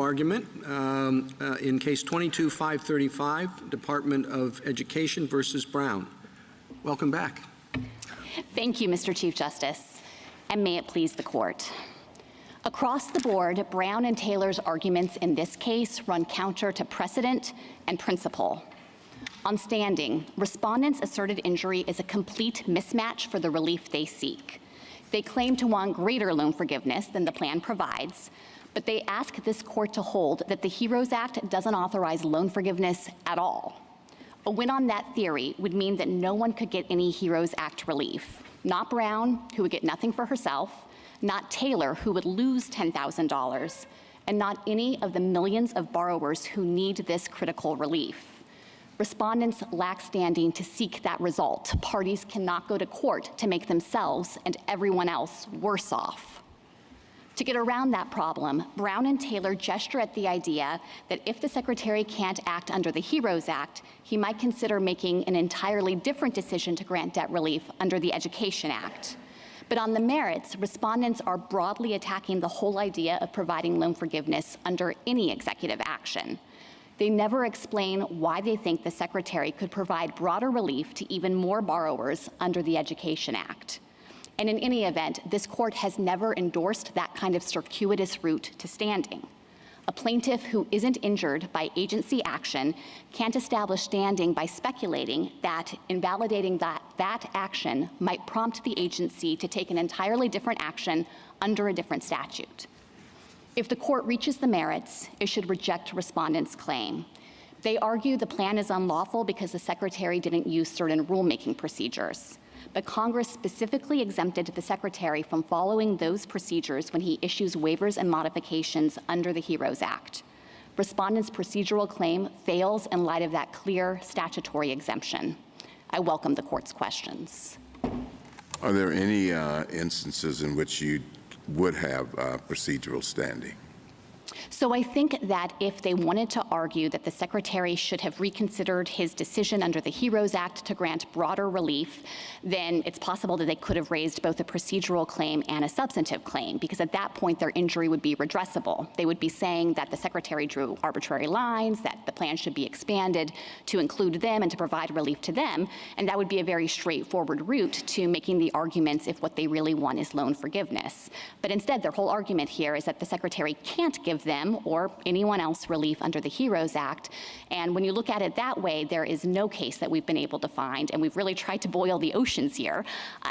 argument in case 22-535, Department of Education versus Brown. Welcome back. Thank you, Mr. Chief Justice, and may it please the court. Across the board, Brown and Taylor's arguments in this case run counter to precedent and principle. On standing, respondents' asserted injury is a complete mismatch for the relief they seek. They claim to want greater loan forgiveness than the plan provides, but they ask this court to hold that the HEROES Act doesn't authorize loan forgiveness at all. A win on that theory would mean that no one could get any HEROES Act relief. Not Brown, who would get nothing for herself, not Taylor, who would lose $10,000, and not any of the millions of borrowers who need this critical relief. Respondents lack standing to seek that result. Parties cannot go to court to make themselves and everyone else worse off. To get around that problem, Brown and Taylor gesture at the idea that if the Secretary can't act under the HEROES Act, he might consider making an entirely different decision to grant debt relief under the Education Act. But on the merits, respondents are broadly attacking the whole idea of providing loan forgiveness under any executive action. They never explain why they think the Secretary could provide broader relief to even more borrowers under the Education Act. And in any event, this court has never endorsed that kind of circuitous route to standing. A plaintiff who isn't injured by agency action can't establish standing by speculating that invalidating that action might prompt the agency to take an entirely different action under a different statute. If the court reaches the merits, it should reject respondents' claim. They argue the plan is unlawful because the Secretary didn't use certain rulemaking procedures. But Congress specifically exempted the Secretary from following those procedures when he issues waivers and modifications under the HEROES Act. Respondents' procedural claim fails in light of that clear statutory exemption. I welcome the court's questions. Are there any instances in which you would have procedural standing? So I think that if they wanted to argue that the Secretary should have reconsidered his decision under the HEROES Act to grant broader relief, then it's possible that they could have raised both a procedural claim and a substantive claim, because at that point their injury would be redressable. They would be saying that the Secretary drew arbitrary lines, that the plan should be expanded to include them and to provide relief to them, and that would be a very straightforward route to making the arguments if what they really want is loan forgiveness. But instead, their whole argument here is that the Secretary can't give them or anyone else relief under the HEROES Act. And when you look at it that way, there is no case that we've been able to find, and we've really tried to boil the oceans here,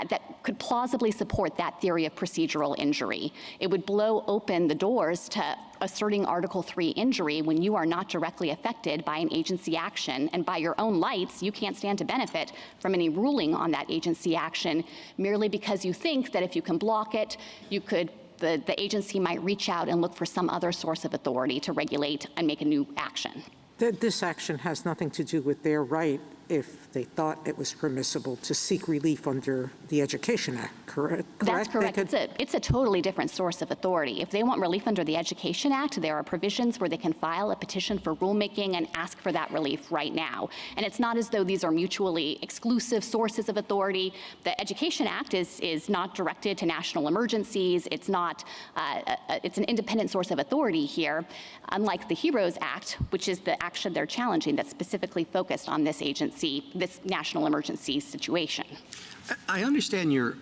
that could plausibly support that theory of procedural injury. It would blow open the doors to asserting Article 3 injury when you are not directly affected by an agency action, and by your own lights, you can't stand to benefit from any ruling on that agency action merely because you think that if you can block it, you could the agency might reach out and look for some other source of authority to regulate and make a new action. This action has nothing to do with their right, if they thought it was permissible, to seek relief under the Education Act, correct? That's correct. It's a totally different source of authority. If they want relief under the Education Act, there are provisions where they can file a petition for rulemaking and ask for that relief right now. And it's not as though these are mutually exclusive sources of authority. The Education Act is not directed to national emergencies. It's not, it's an independent source of authority here, unlike the HEROES Act, which is the action they're challenging that's specifically focused on this agency, this national emergency situation. I understand your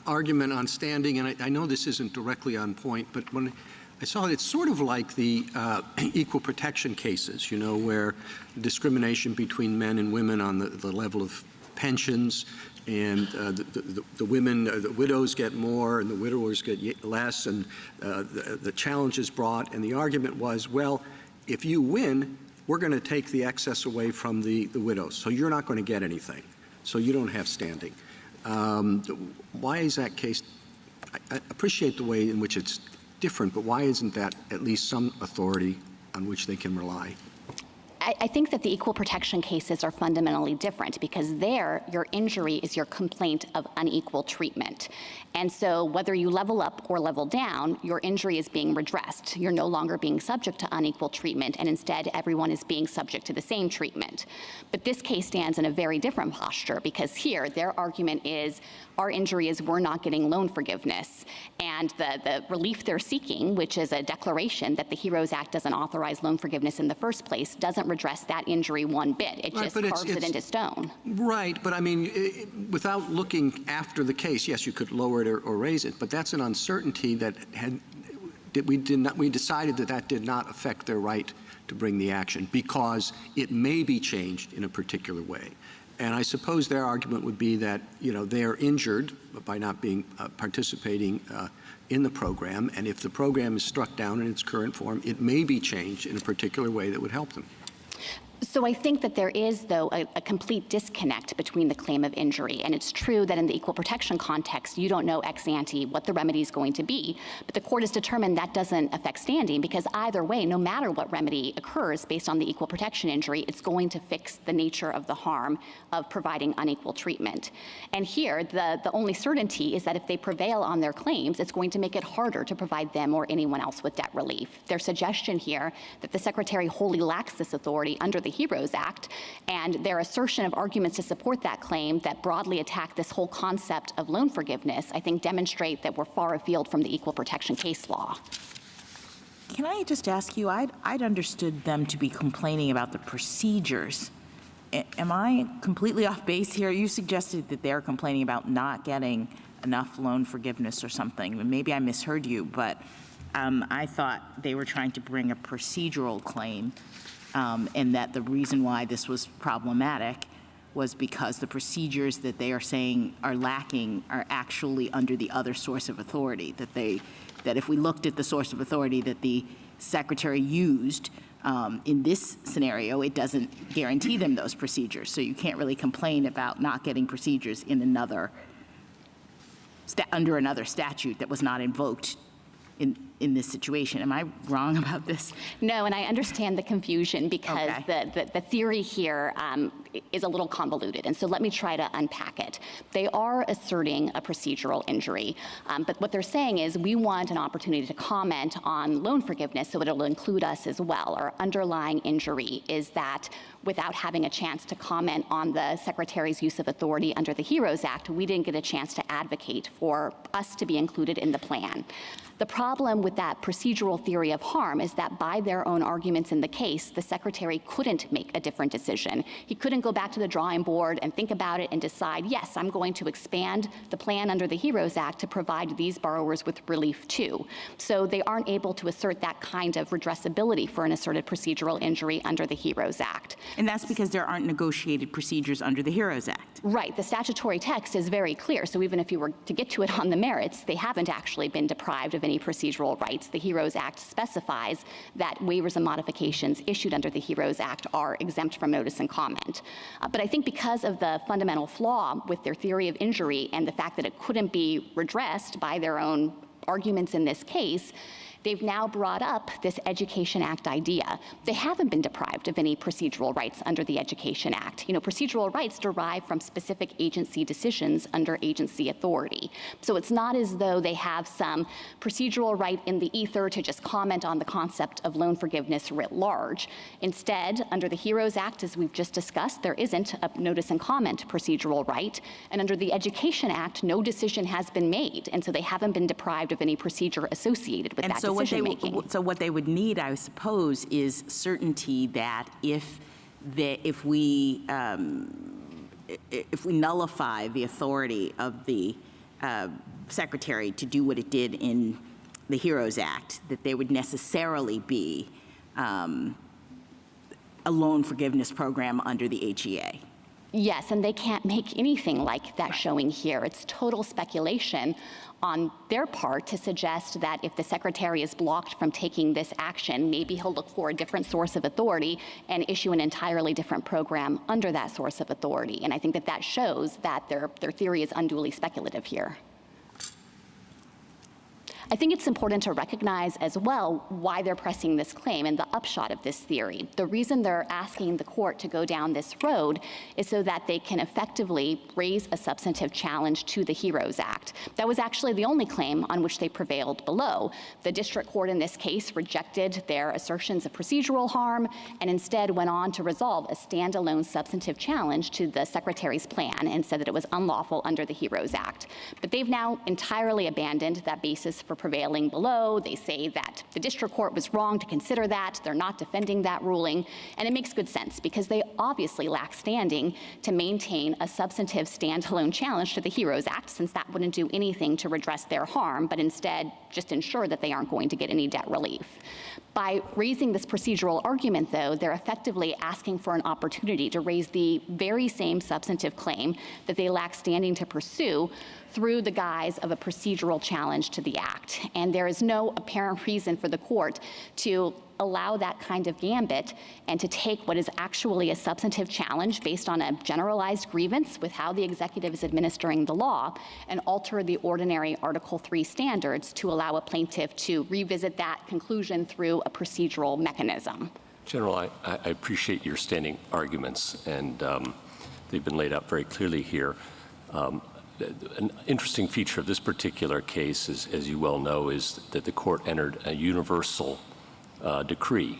argument on standing, and I know this isn't directly on point, but when I saw it, it's sort of like the equal protection cases, you know, where discrimination between men and women on the level of pensions, and the women, the widows get more and the widowers get less, and the challenge is brought, and the argument was, well, if you win, we're going to take the excess away from the widows, so you're not going to get anything, so you don't have standing. Why is that case? I appreciate the way in which it's different, but why isn't that at least some authority on which they can rely? I think that the equal protection cases are fundamentally different because there, your injury is your complaint of unequal treatment. And so whether you level up or level down, your injury is being redressed. You're no longer being subject to unequal treatment, and instead everyone is being subject to the same treatment. But this case stands in a very different posture because here, their argument is our injury is we're not getting loan forgiveness. And the relief they're seeking, which is a declaration that the HEROES Act doesn't authorize loan forgiveness in the first place, doesn't redress that injury one bit. It just carves it into stone. Right, but I mean, without looking after the case, yes, you could lower it or raise it, but that's an uncertainty that we decided that did not affect their right to bring the action because it may be changed in a particular way. And I suppose their argument would be that, they are injured by not being participating in the program, and if the program is struck down in its current form, it may be changed in a particular way that would help them. So I think that there is, though, a complete disconnect between the claim of injury. And it's true that in the equal protection context, you don't know ex ante what the remedy is going to be. But the court has determined that doesn't affect standing because either way, no matter what remedy occurs based on the equal protection injury, it's going to fix the nature of the harm of providing unequal treatment. And here, the only certainty is that if they prevail on their claims, it's going to make it harder to provide them or anyone else with debt relief. Their suggestion here that the Secretary wholly lacks this authority under the HEROES Act, and their assertion of arguments to support that claim that broadly attack this whole concept of loan forgiveness, I think demonstrate that we're far afield from the equal protection case law. Can I just ask you, I'd understood them to be complaining about the procedures. Am I completely off base here? You suggested that they're complaining about not getting enough loan forgiveness or something. Maybe I misheard you, but I thought they were trying to bring a procedural claim. And that the reason why this was problematic was because the procedures that they are saying are lacking are actually under the other source of authority, that if we looked at the source of authority that the Secretary used in this scenario, it doesn't guarantee them those procedures. So you can't really complain about not getting procedures in under another statute that was not invoked in this situation. Am I wrong about this? No, and I understand the confusion because the theory here is a little convoluted, and so let me try to unpack it. They are asserting a procedural injury, but what they're saying is we want an opportunity to comment on loan forgiveness so it'll include us as well. Our underlying injury is that without having a chance to comment on the Secretary's use of authority under the HEROES Act, we didn't get a chance to advocate for us to be included in the plan. The problem with that procedural theory of harm is that by their own arguments in the case, the Secretary couldn't make a different decision. He couldn't go back to the drawing board and think about it and decide, yes, I'm going to expand the plan under the HEROES Act to provide these borrowers with relief too. So they aren't able to assert that kind of redressability for an asserted procedural injury under the HEROES Act. And that's because there aren't negotiated procedures under the HEROES Act. Right. The statutory text is very clear. So even if you were to get to it on the merits, they haven't actually been deprived of any procedural rights. The HEROES Act specifies that waivers and modifications issued under the HEROES Act are exempt from notice and comment. But I think because of the fundamental flaw with their theory of injury and the fact that it couldn't be redressed by their own arguments in this case, they've now brought up this Education Act idea. They haven't been deprived of any procedural rights under the Education Act. Procedural rights derive from specific agency decisions under agency authority. So it's not as though they have some procedural right in the ether to just comment on the concept of loan forgiveness writ large. Instead, under the HEROES Act, as we've just discussed, there isn't a notice and comment procedural right. And under the Education Act, no decision has been made. And so they haven't been deprived of any procedure associated with that decision-making. So what they would need, I suppose, is certainty that if we nullify the authority of the Secretary to do what it did in the HEROES Act, that there would necessarily be a loan forgiveness program under the HEA. Yes, and they can't make anything like that showing here. It's total speculation on their part to suggest that if the Secretary is blocked from taking this action, maybe he'll look for a different source of authority and issue an entirely different program under that source of authority. And I think that shows that their theory is unduly speculative here. I think it's important to recognize as well why they're pressing this claim and the upshot of this theory. The reason they're asking the court to go down this road is so that they can effectively raise a substantive challenge to the HEROES Act. That was actually the only claim on which they prevailed below. The district court in this case rejected their assertions of procedural harm and instead went on to resolve a standalone substantive challenge to the Secretary's plan and said that it was unlawful under the HEROES Act. But they've now entirely abandoned that basis for prevailing below. They say that the district court was wrong to consider that. They're not defending that ruling. And it makes good sense because they obviously lack standing to maintain a substantive standalone challenge to the HEROES Act, since that wouldn't do anything to redress their harm, but instead just ensure that they aren't going to get any debt relief. By raising this procedural argument, though, they're effectively asking for an opportunity to raise the very same substantive claim that they lack standing to pursue through the guise of a procedural challenge to the Act. And there is no apparent reason for the court to allow that kind of gambit and to take what is actually a substantive challenge based on a generalized grievance with how the executive is administering the law and alter the ordinary Article III standards to allow a plaintiff to revisit that conclusion through a procedural mechanism. General, I appreciate your standing arguments, and they've been laid out very clearly here. An interesting feature of this particular case, as you well know, is that the court entered a universal decree.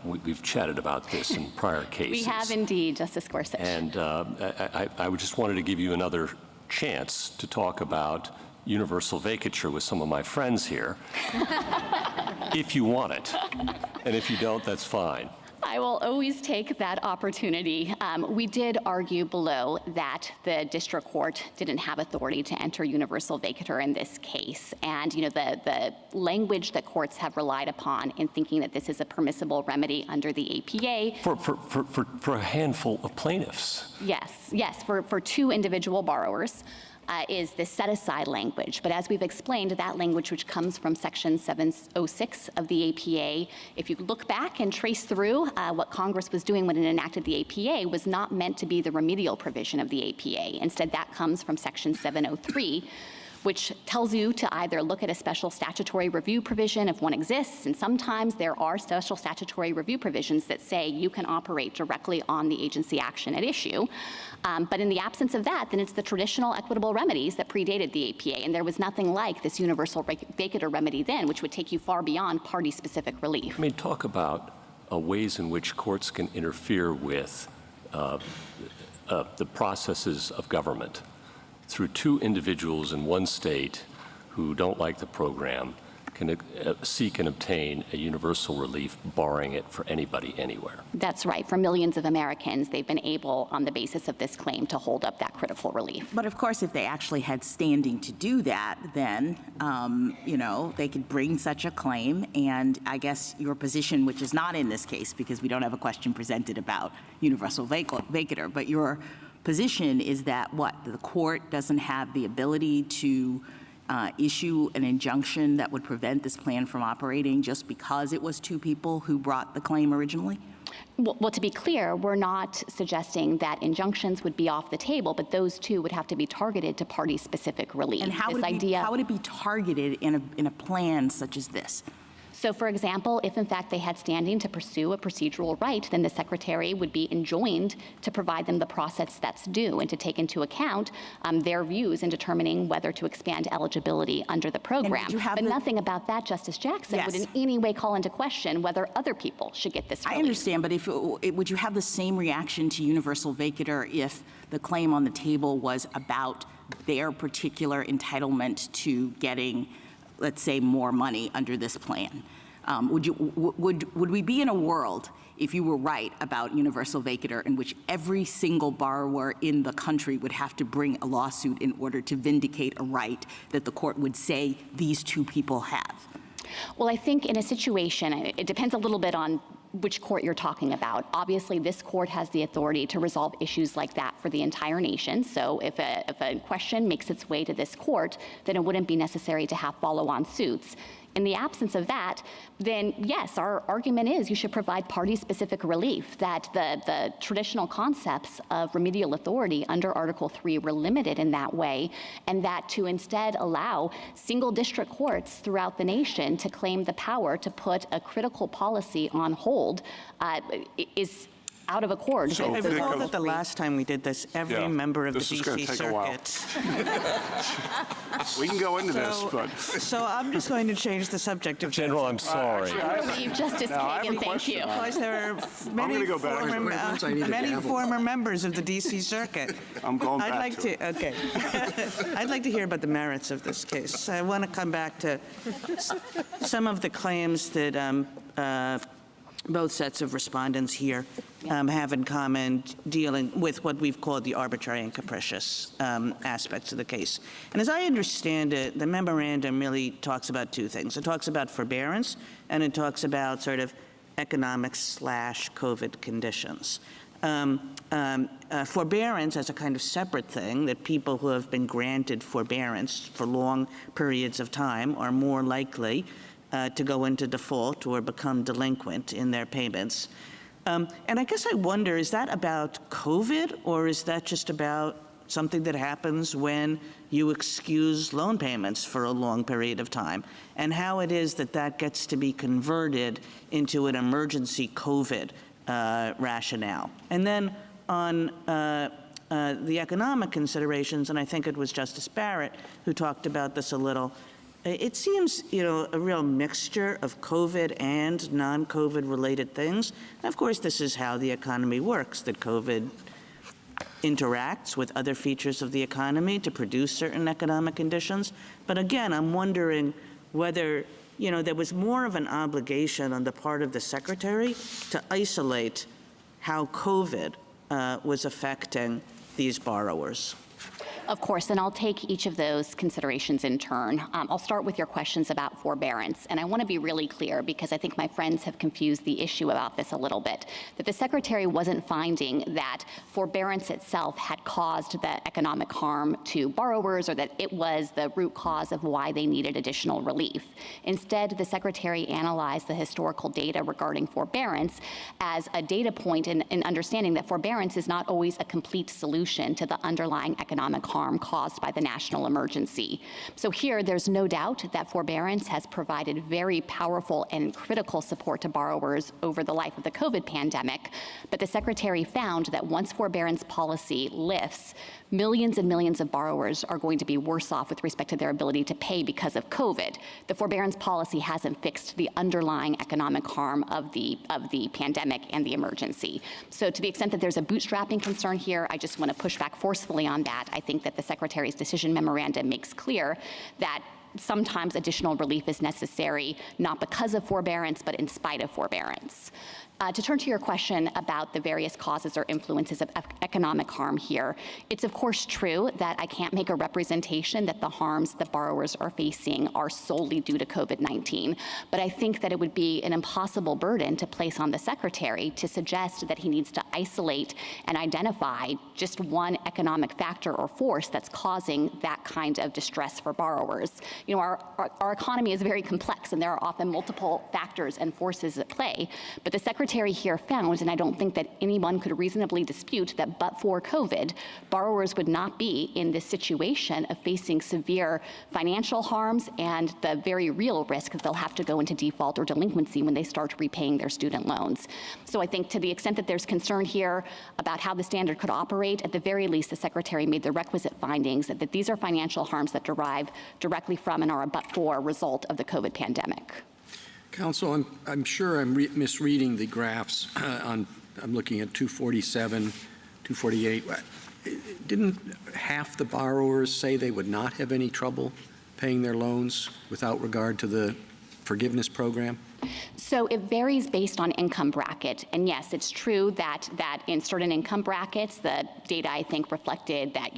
We've chatted about this in prior cases. We have indeed, Justice Gorsuch. And I just wanted to give you another chance to talk about universal vacature with some of my friends here, if you want it. And if you don't, that's fine. I will always take that opportunity. We did argue below that the district court didn't have authority to enter universal vacatur in this case. And the language that courts have relied upon in thinking that this is a permissible remedy under the APA. For a handful of plaintiffs. Yes, for two individual borrowers. Is this set-aside language. But as we've explained, that language, which comes from Section 706 of the APA, if you look back and trace through what Congress was doing when it enacted the APA, was not meant to be the remedial provision of the APA. Instead, that comes from Section 703, which tells you to either look at a special statutory review provision if one exists, and sometimes there are special statutory review provisions that say you can operate directly on the agency action at issue. But in the absence of that, then it's the traditional equitable remedies that predated the APA, and there was nothing like this universal vacatur remedy then, which would take you far beyond party-specific relief. I mean, talk about ways in which courts can interfere with the processes of government through two individuals in one state who don't like the program can seek and obtain a universal relief, barring it for anybody anywhere. That's right. For millions of Americans, they've been able, on the basis of this claim, to hold up that critical relief. But of course, if they actually had standing to do that, then, they could bring such a claim. And I guess your position, which is not in this case, because we don't have a question presented about universal vacatur, but your position is that the court doesn't have the ability to issue an injunction that would prevent this plan from operating just because it was two people who brought the claim originally? Well, to be clear, we're not suggesting that injunctions would be off the table, but those two would have to be targeted to party-specific relief. And how would it be targeted in a plan such as this? So, for example, if in fact they had standing to pursue a procedural right, then the Secretary would be enjoined to provide them the process that's due and to take into account their views in determining whether to expand eligibility under the program. But nothing about that, Justice Jackson, would in any way call into question whether other people should get this relief. I understand, but would you have the same reaction to universal vacatur if the claim on the table was about their particular entitlement to getting, let's say, more money under this plan? Would we be in a world, if you were right about universal vacatur, in which every single borrower in the country would have to bring a lawsuit in order to vindicate a right that the court would say these two people have? Well, I think in a situation, it depends a little bit on which court you're talking about. Obviously, this court has the authority to resolve issues like that for the entire nation. So if a question makes its way to this court, then it wouldn't be necessary to have follow-on suits. In the absence of that, then yes, our argument is you should provide party-specific relief, that the traditional concepts of remedial authority under Article 3 were limited in that way, and that to instead allow single district courts throughout the nation to claim the power to put a critical policy on hold is out of accord. I with recall Article that the 3. last time we did this, every member of the this is gonna DC take a while. Circuit. We can go into this, but So I'm just going to change the subject of General, I'm sorry. Chief Justice Now, I have a Kagan, thank you. Because there are gonna many go back. former, Once I need a many gavel. former members of the DC Circuit. I'm going I'd back like to to, okay. I'd like to hear about the merits of this case. I want to come back to some of the claims that both sets of respondents here have in common, dealing with what we've called the arbitrary and capricious aspects of the case. And as I understand it, the memorandum really talks about two things. It talks about forbearance, and it talks about sort of economic/COVID conditions. Forbearance as a kind of separate thing, that people who have been granted forbearance for long periods of time are more likely to go into default or become delinquent in their payments. And I guess I wonder, is that about COVID, or is that just about something that happens when you excuse loan payments for a long period of time, and how it is that that gets to be converted into an emergency COVID rationale? And then on the economic considerations, and I think it was Justice Barrett who talked about this a little, it seems, a real mixture of COVID and non-COVID related things. And of course, this is how the economy works, that COVID interacts with other features of the economy to produce certain economic conditions. But again, I'm wondering whether, there was more of an obligation on the part of the Secretary to isolate how COVID was affecting these borrowers. Of course, and I'll take each of those considerations in turn. I'll start with your questions about forbearance, and I want to be really clear because I think my friends have confused the issue about this a little bit, that the Secretary wasn't finding that forbearance itself had caused the economic harm to borrowers or that it was the root cause of why they needed additional relief. Instead, the Secretary analyzed the historical data regarding forbearance as a data point in understanding that forbearance is not always a complete solution to the underlying economic harm caused by the national emergency. So here, there's no doubt that forbearance has provided very powerful and critical support to borrowers over the life of the COVID pandemic. But the Secretary found that once forbearance policy lifts, millions and millions of borrowers are going to be worse off with respect to their ability to pay because of COVID. The forbearance policy hasn't fixed the underlying economic harm of the pandemic and the emergency. So to the extent that there's a bootstrapping concern here, I just want to push back forcefully on that. I think that the Secretary's decision memorandum makes clear that sometimes additional relief is necessary, not because of forbearance, but in spite of forbearance. To turn to your question about the various causes or influences of economic harm here, it's of course true that I can't make a representation that the harms that borrowers are facing are solely due to COVID-19, but I think that it would be an impossible burden to place on the Secretary to suggest that he needs to isolate and identify just one economic factor or force that's causing that kind of distress for borrowers. Our economy is very complex, and there are often multiple factors and forces at play, but the Secretary here found, and I don't think that anyone could reasonably dispute, that but for COVID, borrowers would not be in this situation of facing severe financial harms and the very real risk that they'll have to go into default or delinquency when they start repaying their student loans. So I think to the extent that there's concern here about how the standard could operate, at the very least, the Secretary made the requisite findings that these are financial harms that derive directly from and are a but-for result of the COVID pandemic. Counsel, I'm sure I'm misreading the graphs I'm looking at 247, 248. Didn't half the borrowers say they would not have any trouble paying their loans without regard to the forgiveness program? So it varies based on income bracket. And yes, it's true that in certain income brackets, the data I think reflected that,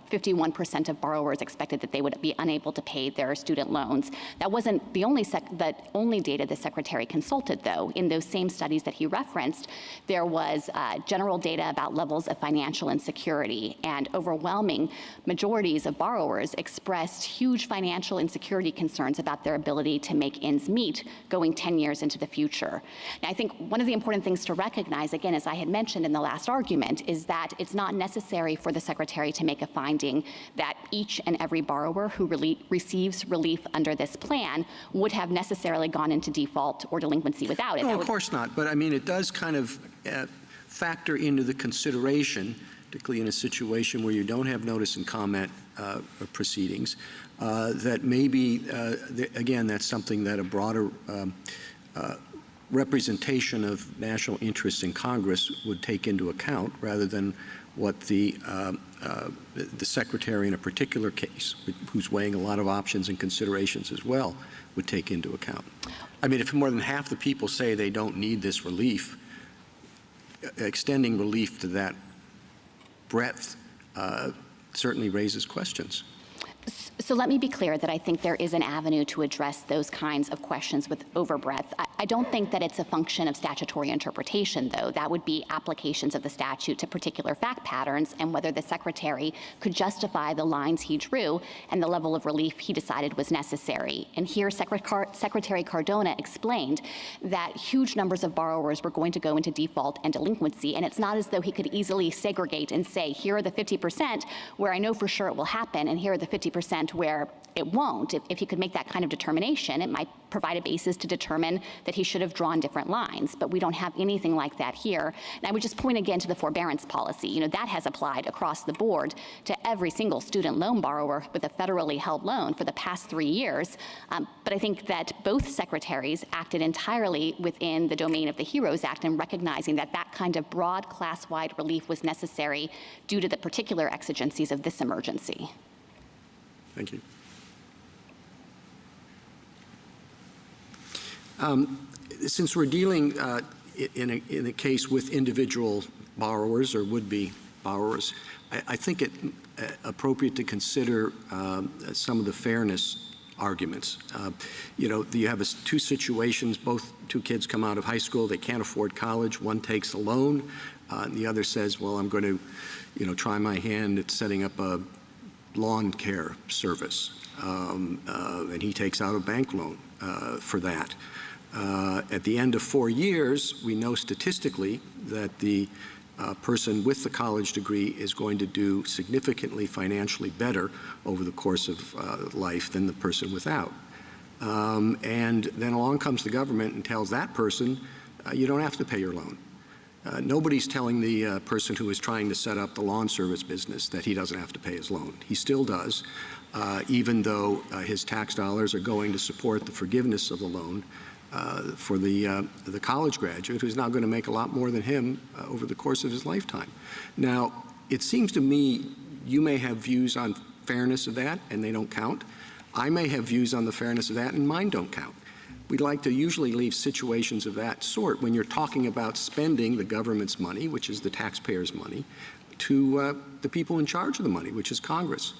51% of borrowers expected that they would be unable to pay their student loans. That wasn't the only data the Secretary consulted, though. In those same studies that he referenced, there was general data about levels of financial insecurity, and overwhelming majorities of borrowers expressed huge financial insecurity concerns about their ability to make ends meet going 10 years into the future. Now, I think one of the important things to recognize, again, as I had mentioned in the last argument, is that it's not necessary for the Secretary to make a finding that each and every borrower who receives relief under this plan would have necessarily gone into default or delinquency without it. No, of course not. But I mean, it does kind of factor into the consideration, particularly in a situation where you don't have notice and comment proceedings, that maybe, again, that's something that a broader representation of national interests in Congress would take into account, rather than what the Secretary in a particular case, who's weighing a lot of options and considerations as well, would take into account. I mean, if more than half the people say they don't need this relief, extending relief to that breadth certainly raises questions. So let me be clear that I think there is an avenue to address those kinds of questions with overbreadth. I don't think that it's a function of statutory interpretation, though. That would be applications of the statute to particular fact patterns and whether the Secretary could justify the lines he drew and the level of relief he decided was necessary. And here, Secretary Cardona explained that huge numbers of borrowers were going to go into default and delinquency, and it's not as though he could easily segregate and say, here are the 50% where I know for sure it will happen, and here are the 50% where it won't. If he could make that kind of determination, it might provide a basis to determine that he should have drawn different lines, but we don't have anything like that here. And I would just point again to the forbearance policy. You know, that has applied across the board to every single student loan borrower with a federally held loan for the past 3 years. But I think that both secretaries acted entirely within the domain of the HEROES Act in recognizing that that kind of broad class-wide relief was necessary due to the particular exigencies of this emergency. Thank you. Since we're dealing in a case with individual borrowers or would-be borrowers, I think it appropriate to consider some of the fairness arguments. You know, you have two situations. Two kids come out of high school. They can't afford college. One takes a loan. And the other says, well, I'm going to, you know, try my hand at setting up a lawn care service, and he takes out a bank loan for that. At the end of 4 years, we know statistically that the person with the college degree is going to do significantly financially better over the course of life than the person without. And then along comes the government and tells that person, you don't have to pay your loan. Nobody's telling the person who is trying to set up the lawn service business that he doesn't have to pay his loan. He still does, even though his tax dollars are going to support the forgiveness of the loan for the college graduate who's now going to make a lot more than him over the course of his lifetime. Now, it seems to me you may have views on fairness of that, and they don't count. I may have views on the fairness of that, and mine don't count. We'd like to usually leave situations of that sort when you're talking about spending the government's money, which is the taxpayers' money, to the people in charge of the money, which is Congress.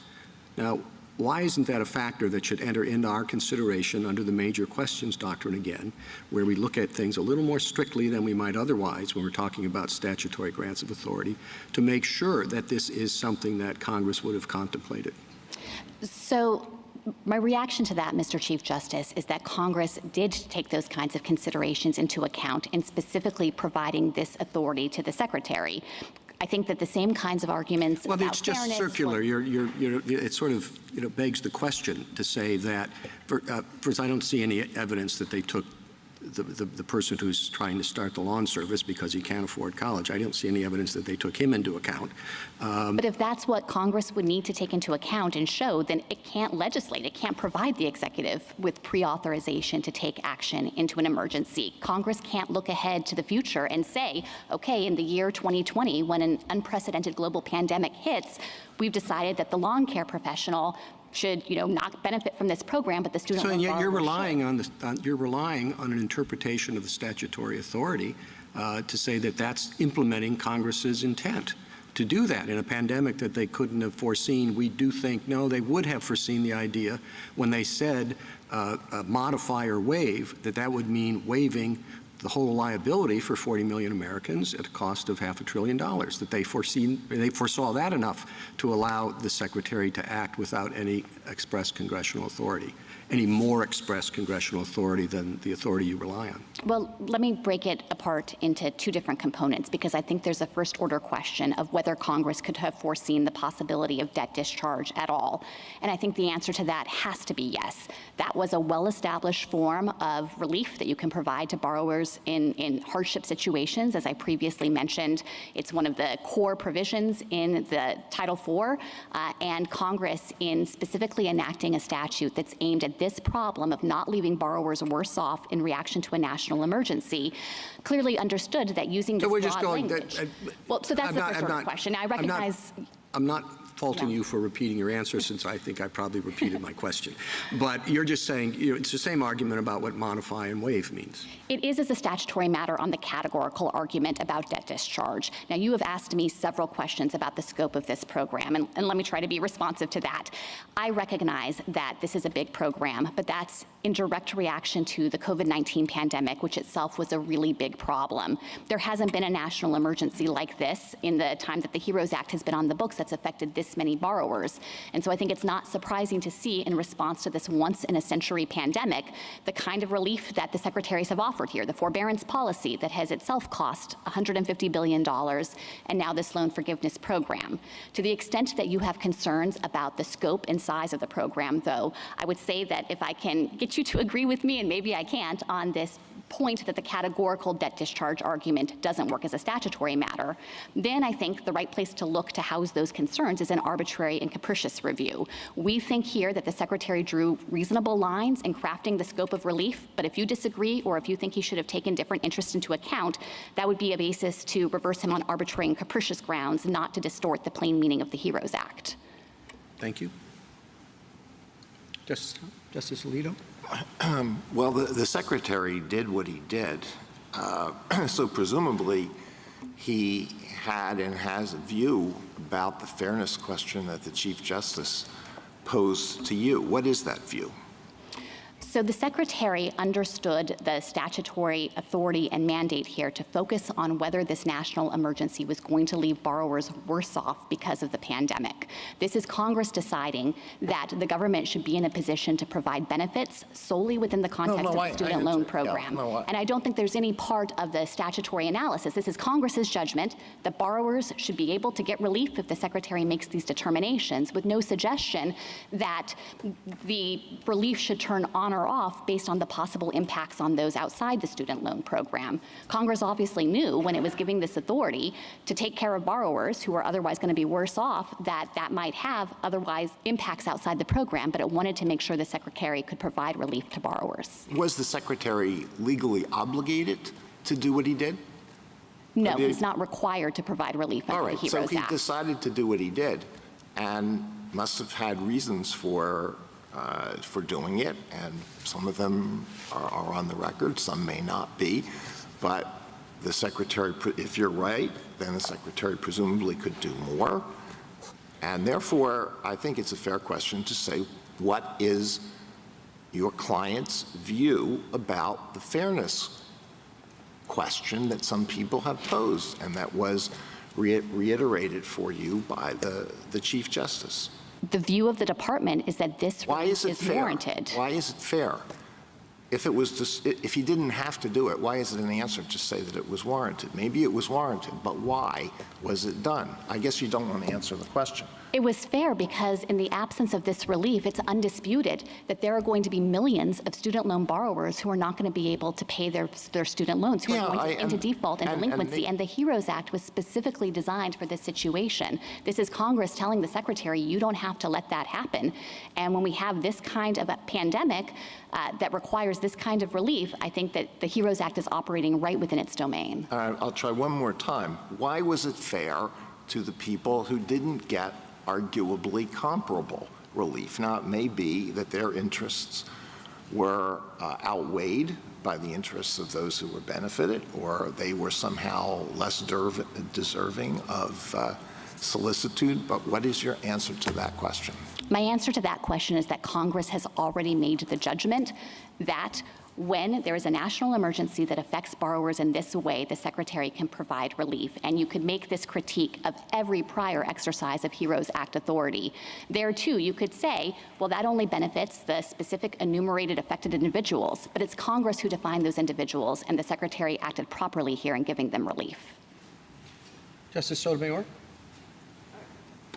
Now, why isn't that a factor that should enter into our consideration under the major questions doctrine again, where we look at things a little more strictly than we might otherwise when we're talking about statutory grants of authority, to make sure that this is something that Congress would have contemplated? So my reaction to that, Mr. Chief Justice, is that Congress did take those kinds of considerations into account in specifically providing this authority to the Secretary. I think that the same kinds of arguments about fairness— Well, it's just circular. It sort of, you know, begs the question to say that, first, I don't see any evidence that they took the person who's trying to start the lawn service because he can't afford college. I don't see any evidence that they took him into account. But if that's what Congress would need to take into account and show, then it can't legislate. It can't provide the executive with pre-authorization to take action into an emergency. Congress can't look ahead to the future and say, okay, in the year 2020, when an unprecedented global pandemic hits, we've decided that the lawn care professional should, you know, not benefit from this program, but the student loan borrower you're relying on an interpretation of the statutory authority to say that that's implementing Congress's intent to do that in a pandemic that they couldn't have foreseen. We do think, no, they would have foreseen the idea when they said modify or waive, that would mean waiving the whole liability for 40 million Americans at a cost of $500 billion, that they foresaw that enough to allow the Secretary to act without any express congressional authority, any more express congressional authority than the authority you rely on. Well, let me break it apart into two different components, because I think there's a first order question of whether Congress could have foreseen the possibility of debt discharge at all. And I think the answer to that has to be yes. That was a well-established form of relief that you can provide to borrowers in hardship situations. As I previously mentioned, it's one of the core provisions in the Title IV, and Congress, in specifically enacting a statute that's aimed at this problem of not leaving borrowers worse off in reaction to a national emergency, clearly understood that using this broad language. Well, so that's the first order question. I recognize. I'm not faulting you for repeating your answer, since I think I probably repeated my question. But you're just saying, it's the same argument about what modify and waive means. It is as a statutory matter on the categorical argument about debt discharge. Now, you have asked me several questions about the scope of this program, and let me try to be responsive to that. I recognize that this is a big program, but that's in direct reaction to the COVID-19 pandemic, which itself was a really big problem. There hasn't been a national emergency like this in the time that the HEROES Act has been on the books that's affected this many borrowers. And so I think it's not surprising to see, in response to this once-in-a-century pandemic, the kind of relief that the secretaries have offered here, the forbearance policy that has itself cost $150 billion, and now this loan forgiveness program. To the extent that you have concerns about the scope and size of the program, though, I would say that if I can get you to agree with me, and maybe I can't, on this point that the categorical debt discharge argument doesn't work as a statutory matter, then I think the right place to look to house those concerns is an arbitrary and capricious review. We think here that the Secretary drew reasonable lines in crafting the scope of relief, but if you disagree, or if you think he should have taken different interests into account, that would be a basis to reverse him on arbitrary and capricious grounds, not to distort the plain meaning of the HEROES Act. Thank you. Justice Alito? Well, the Secretary did what he did, so presumably he had and has a view about the fairness question that the Chief Justice posed to you. What is that view? So the Secretary understood the statutory authority and mandate here to focus on whether this national emergency was going to leave borrowers worse off because of the pandemic. This is Congress deciding that the government should be in a position to provide benefits solely within the context of the student loan program. And I don't think there's any part of the statutory analysis. This is Congress's judgment that borrowers should be able to get relief if the Secretary makes these determinations, with no suggestion that the relief should turn on or off based on the possible impacts on those outside the student loan program. Congress obviously knew when it was giving this authority to take care of borrowers who are otherwise going to be worse off that might have otherwise impacts outside the program, but it wanted to make sure the Secretary could provide relief to borrowers. Was the Secretary legally obligated to do what he did? No, he's not required to provide relief under the HEROES Act. So he decided to do what he did and must have had reasons for doing it, and some of them are on the record, some may not be, but the Secretary, if you're right, then the Secretary presumably could do more, and therefore I think it's a fair question to say, what is your client's view about the fairness question that some people have posed, and that was reiterated for you by the Chief Justice? The view of the department is that this relief is warranted. Why is it fair? If he didn't have to do it, why is it an answer to say that it was warranted? Maybe it was warranted, but why was it done? I guess you don't want to answer the question. It was fair because in the absence of this relief, it's undisputed that there are going to be millions of student loan borrowers who are not going to be able to pay their student loans, who are going into default and delinquency. And the HEROES Act was specifically designed for this situation. This is Congress telling the Secretary, you don't have to let that happen. And when we have this kind of a pandemic that requires this kind of relief, I think that the HEROES Act is operating right within its domain. I'll try one more time. Why was it fair to the people who didn't get arguably comparable relief? Now, it may be that their interests were outweighed by the interests of those who were benefited, or they were somehow less deserving of solicitude, but what is your answer to that question? My answer to that question is that Congress has already made the judgment that when there is a national emergency that affects borrowers in this way, the Secretary can provide relief. And you could make this critique of every prior exercise of HEROES Act authority. There, too, you could say, well, that only benefits the specific enumerated affected individuals, but it's Congress who defined those individuals, and the Secretary acted properly here in giving them relief. Justice Sotomayor?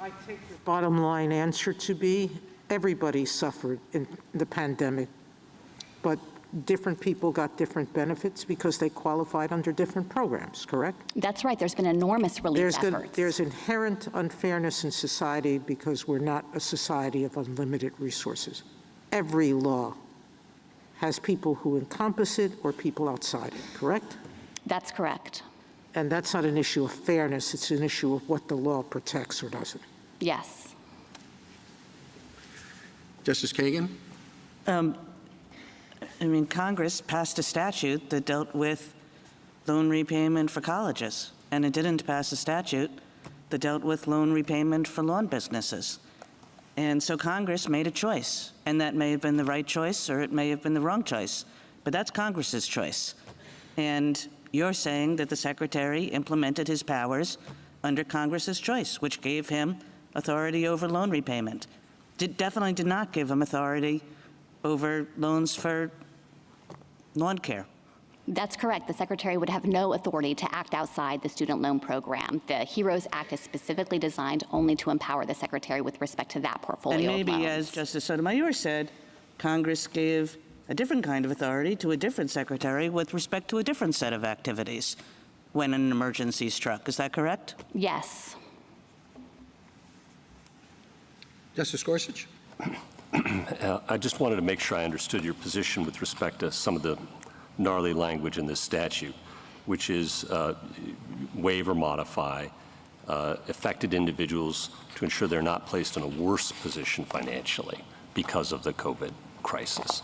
I take your bottom line answer to be everybody suffered in the pandemic, but different people got different benefits because they qualified under different programs, correct? That's right. There's been enormous relief efforts. There's inherent unfairness in society because we're not a society of unlimited resources. Every law has people who encompass it or people outside it, correct? That's correct. And that's not an issue of fairness, it's an issue of what the law protects or doesn't. Yes. Justice Kagan? I mean, Congress passed a statute that dealt with loan repayment for colleges, and it didn't pass a statute that dealt with loan repayment for lawn businesses. And so Congress made a choice, and that may have been the right choice or it may have been the wrong choice, but that's Congress's choice. And you're saying that the Secretary implemented his powers under Congress's choice, which gave him authority over loan repayment. Definitely did not give him authority over loans for lawn care. That's correct. The Secretary would have no authority to act outside the student loan program. The HEROES Act is specifically designed only to empower the Secretary with respect to that portfolio And of maybe, loans. as Justice Sotomayor said, Congress gave a different kind of authority to a different secretary with respect to a different set of activities when an emergency struck. Is that correct? Yes. Justice Gorsuch? I just wanted to make sure I understood your position with respect to some of the gnarly language in this statute, which is waive or modify affected individuals to ensure they're not placed in a worse position financially because of the COVID crisis.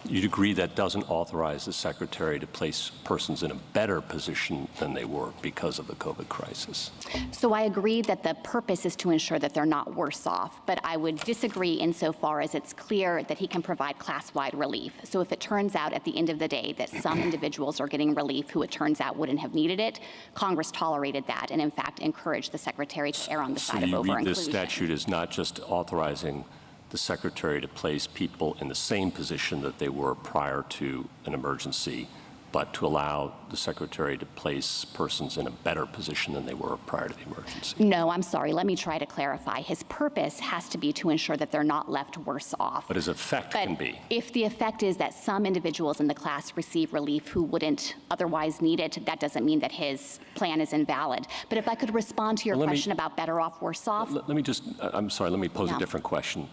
You'd agree that doesn't authorize the Secretary to place persons in a better position than they were because of the COVID crisis? So I agree that the purpose is to ensure that they're not worse off, but I would disagree insofar as it's clear that he can provide class-wide relief. So if it turns out at the end of the day that some individuals are getting relief who it turns out wouldn't have needed it, Congress tolerated that and in fact encouraged the Secretary to err on the side of over-inclusion. So you read this statute as not just authorizing the Secretary to place people in the same position that they were prior to an emergency, but to allow the Secretary to place persons in a better position than they were prior to the emergency? No, I'm sorry. Let me try to clarify. His purpose has to be to ensure that they're not left worse off. But his effect can be. If the effect is that some individuals in the class receive relief who wouldn't otherwise need it, that doesn't mean that his plan is invalid. But if I could respond to your question about better off, worse off. Let me just, I'm sorry, let me pose a different question.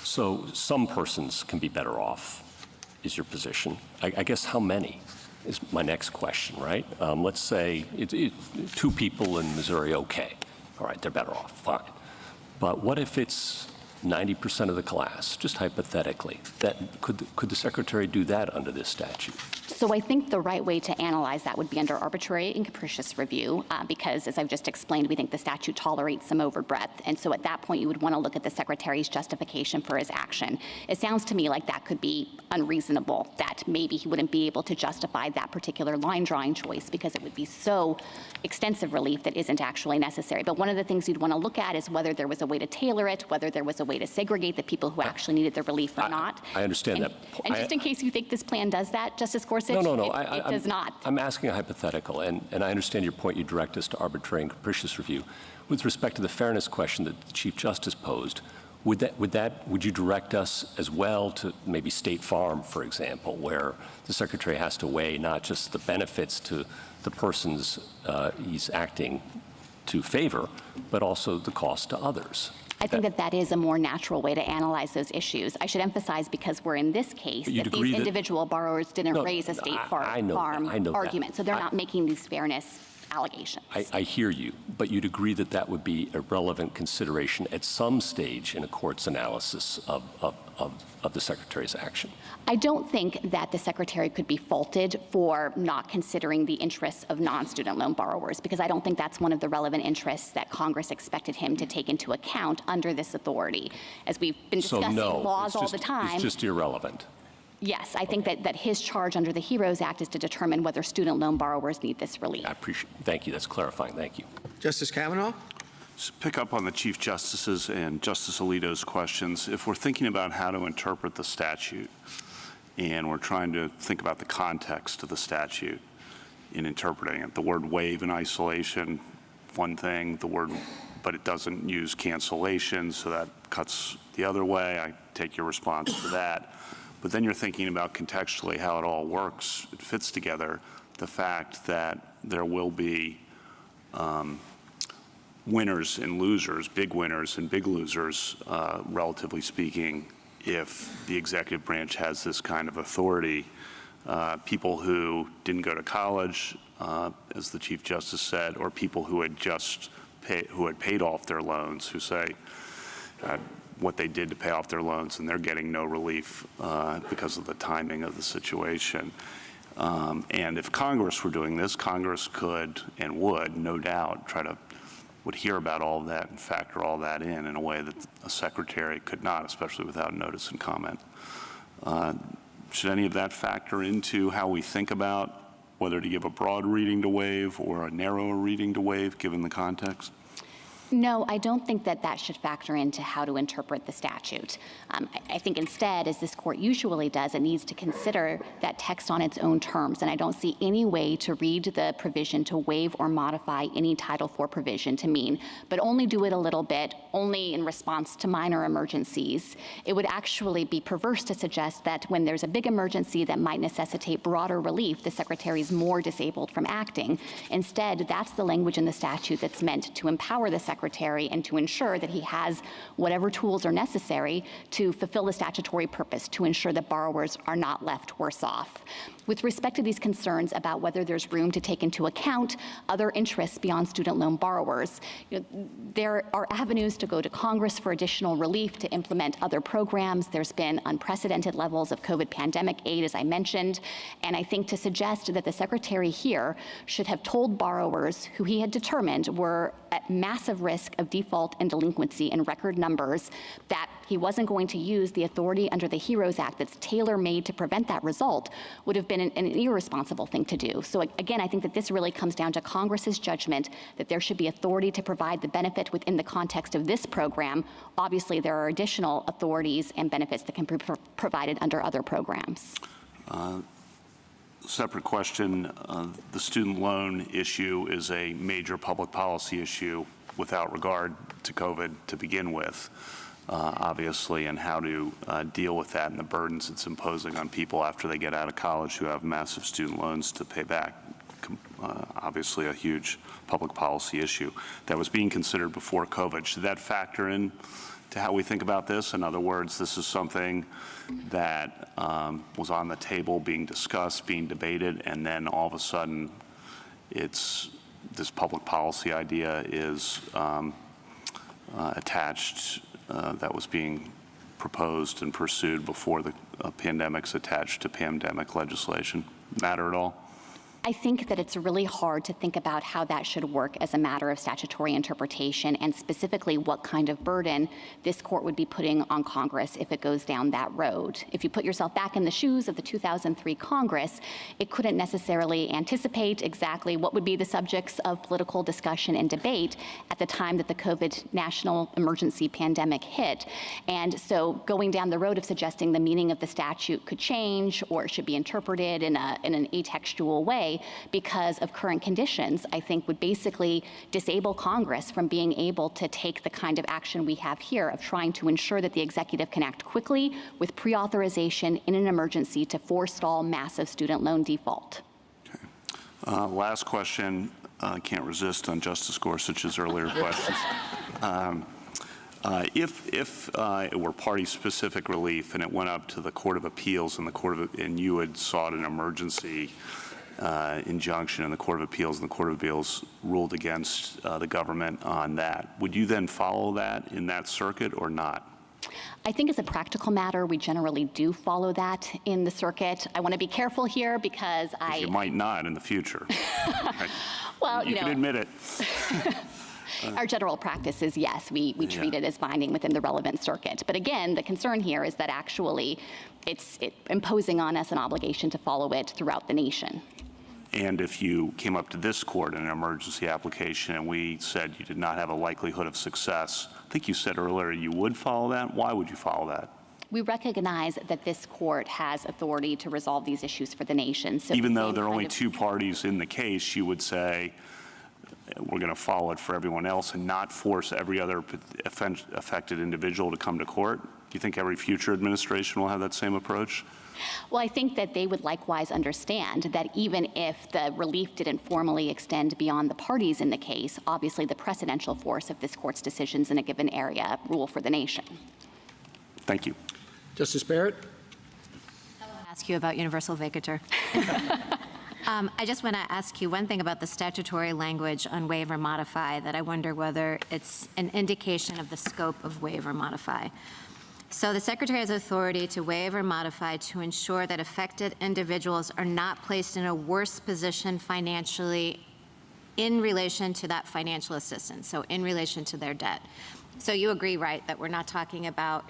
So some persons can be better off, is your position. I guess how many is my next question, right? Let's say two people in Missouri, okay. All right, they're better off, fine. But what if it's 90% of the class, just hypothetically? Could the Secretary do that under this statute? So I think the right way to analyze that would be under arbitrary and capricious review, because as I've just explained, we think the statute tolerates some overbreadth. And so at that point, you would want to look at the Secretary's justification for his action. It sounds to me like that could be unreasonable, that maybe he wouldn't be able to justify that particular line drawing choice because it would be so extensive relief that isn't actually necessary. But one of the things you'd want to look at is whether there was a way to tailor it, whether there was a way to segregate the people who actually needed the relief or not. I understand that. And just in case you think this plan does that, Justice Gorsuch, No. it does not. I'm asking a hypothetical, and I understand your point. You direct us to arbitrary and capricious review. With respect to the fairness question that the Chief Justice posed, would you direct us as well to maybe State Farm, for example, where the Secretary has to weigh not just the benefits to the persons he's acting to favor, but also the cost to others? I think that is a more natural way to analyze those issues. I should emphasize, because we're in this case, that these individual borrowers didn't raise a State Farm argument. So they're not making these fairness allegations. I hear you, but you'd agree that that would be a relevant consideration at some stage in a court's analysis of the Secretary's action. I don't think that the Secretary could be faulted for not considering the interests of non-student loan borrowers, because I don't think that's one of the relevant interests that Congress expected him to take into account under this authority. As we've been discussing laws all the time. It's just irrelevant. Yes, I think that his charge under the HEROES Act is to determine whether student loan borrowers need this relief. I appreciate it. Thank you. That's clarifying. Thank you. Justice Kavanaugh? To pick up on the Chief Justice's and Justice Alito's questions, if we're thinking about how to interpret the statute and we're trying to think about the context of the statute in interpreting it, the word waive in isolation, one thing, but it doesn't use cancellation, so that cuts the other way. I take your response to that. But then you're thinking about contextually how it all works, it fits together, the fact that there will be winners and losers, big winners and big losers, relatively speaking, if the executive branch has this kind of authority. People who didn't go to college, as the Chief Justice said, or people who had paid off their loans, who say what they did to pay off their loans, and they're getting no relief because of the timing of the situation. And if Congress were doing this, Congress could and would, no doubt, would hear about all of that and factor all that in a way that a secretary could not, especially without notice and comment. Should any of that factor into how we think about whether to give a broad reading to waive or a narrower reading to waive, given the context? No, I don't think that that should factor into how to interpret the statute. I think instead, as this court usually does, it needs to consider that text on its own terms, and I don't see any way to read the provision to waive or modify any Title IV provision to mean, but only do it a little bit, only in response to minor emergencies. It would actually be perverse to suggest that when there's a big emergency that might necessitate broader relief, the Secretary is more disabled from acting. Instead, that's the language in the statute that's meant to empower the Secretary and to ensure that he has whatever tools are necessary to fulfill the statutory purpose, to ensure that borrowers are not left worse off. With respect to these concerns about whether there's room to take into account other interests beyond student loan borrowers, there are avenues to go to Congress for additional relief to implement other programs. There's been unprecedented levels of COVID pandemic aid, as I mentioned, and I think to suggest that the Secretary here should have told borrowers who he had determined were at massive risk of default and delinquency in record numbers that he wasn't going to use the authority under the HEROES Act that's tailor-made to prevent that result would have been an irresponsible thing to do. So again, I think that this really comes down to Congress's judgment that there should be authority to provide the benefit within the context of this program. Obviously, there are additional authorities and benefits that can be provided under other programs. Separate question, the student loan issue is a major public policy issue without regard to COVID to begin with, obviously, and how to deal with that and the burdens it's imposing on people after they get out of college who have massive student loans to pay back. Obviously a huge public policy issue that was being considered before COVID. Should that factor in to how we think about this? In other words, this is something that was on the table being discussed, being debated, and then all of a sudden this public policy idea is attached that was being proposed and pursued before the pandemic's attached to pandemic legislation. Matter at all? I think that it's really hard to think about how that should work as a matter of statutory interpretation, and specifically what kind of burden this court would be putting on Congress if it goes down that road. If you put yourself back in the shoes of the 2003 Congress, it couldn't necessarily anticipate exactly what would be the subjects of political discussion and debate at the time that the COVID national emergency pandemic hit. And so going down the road of suggesting the meaning of the statute could change or should be interpreted in an atextual way because of current conditions, I think would basically disable Congress from being able to take the kind of action we have here of trying to ensure that the executive can act quickly with pre-authorization in an emergency to forestall massive student loan default. Okay. Last question, can't resist on Justice Gorsuch's earlier questions. If it were party-specific relief and it went up to the Court of Appeals and and you had sought an emergency injunction in the Court of Appeals, and the Court of Appeals ruled against the government on that, would you then follow that in that circuit or not? I think as a practical matter, we generally do follow that in the circuit. I want to be careful here because You might not in the future. Right? Well, you can admit it. Our general practice is yes, we treat it as binding within the relevant circuit. But again, the concern here is that actually it's imposing on us an obligation to follow it throughout the nation. And if you came up to this court in an emergency application and we said you did not have a likelihood of success, I think you said earlier you would follow that. Why would you follow that? We recognize that this court has authority to resolve these issues for the nation. So even though there are only two parties in the case, you would say we're going to follow it for everyone else and not force every other affected individual to come to court? Do you think every future administration will have that same approach? Well, I think that they would likewise understand that even if the relief didn't formally extend beyond the parties in the case, obviously the precedential force of this court's decisions in a given area rule for the nation. Thank you. Justice Barrett? I want to ask you about universal vacatur. I just want to ask you one thing about the statutory language on waive or modify that I wonder whether it's an indication of the scope of waive or modify. So the Secretary has authority to waive or modify to ensure that affected individuals are not placed in a worse position financially in relation to that financial assistance, so in relation to their debt. So you agree, right, that we're not talking about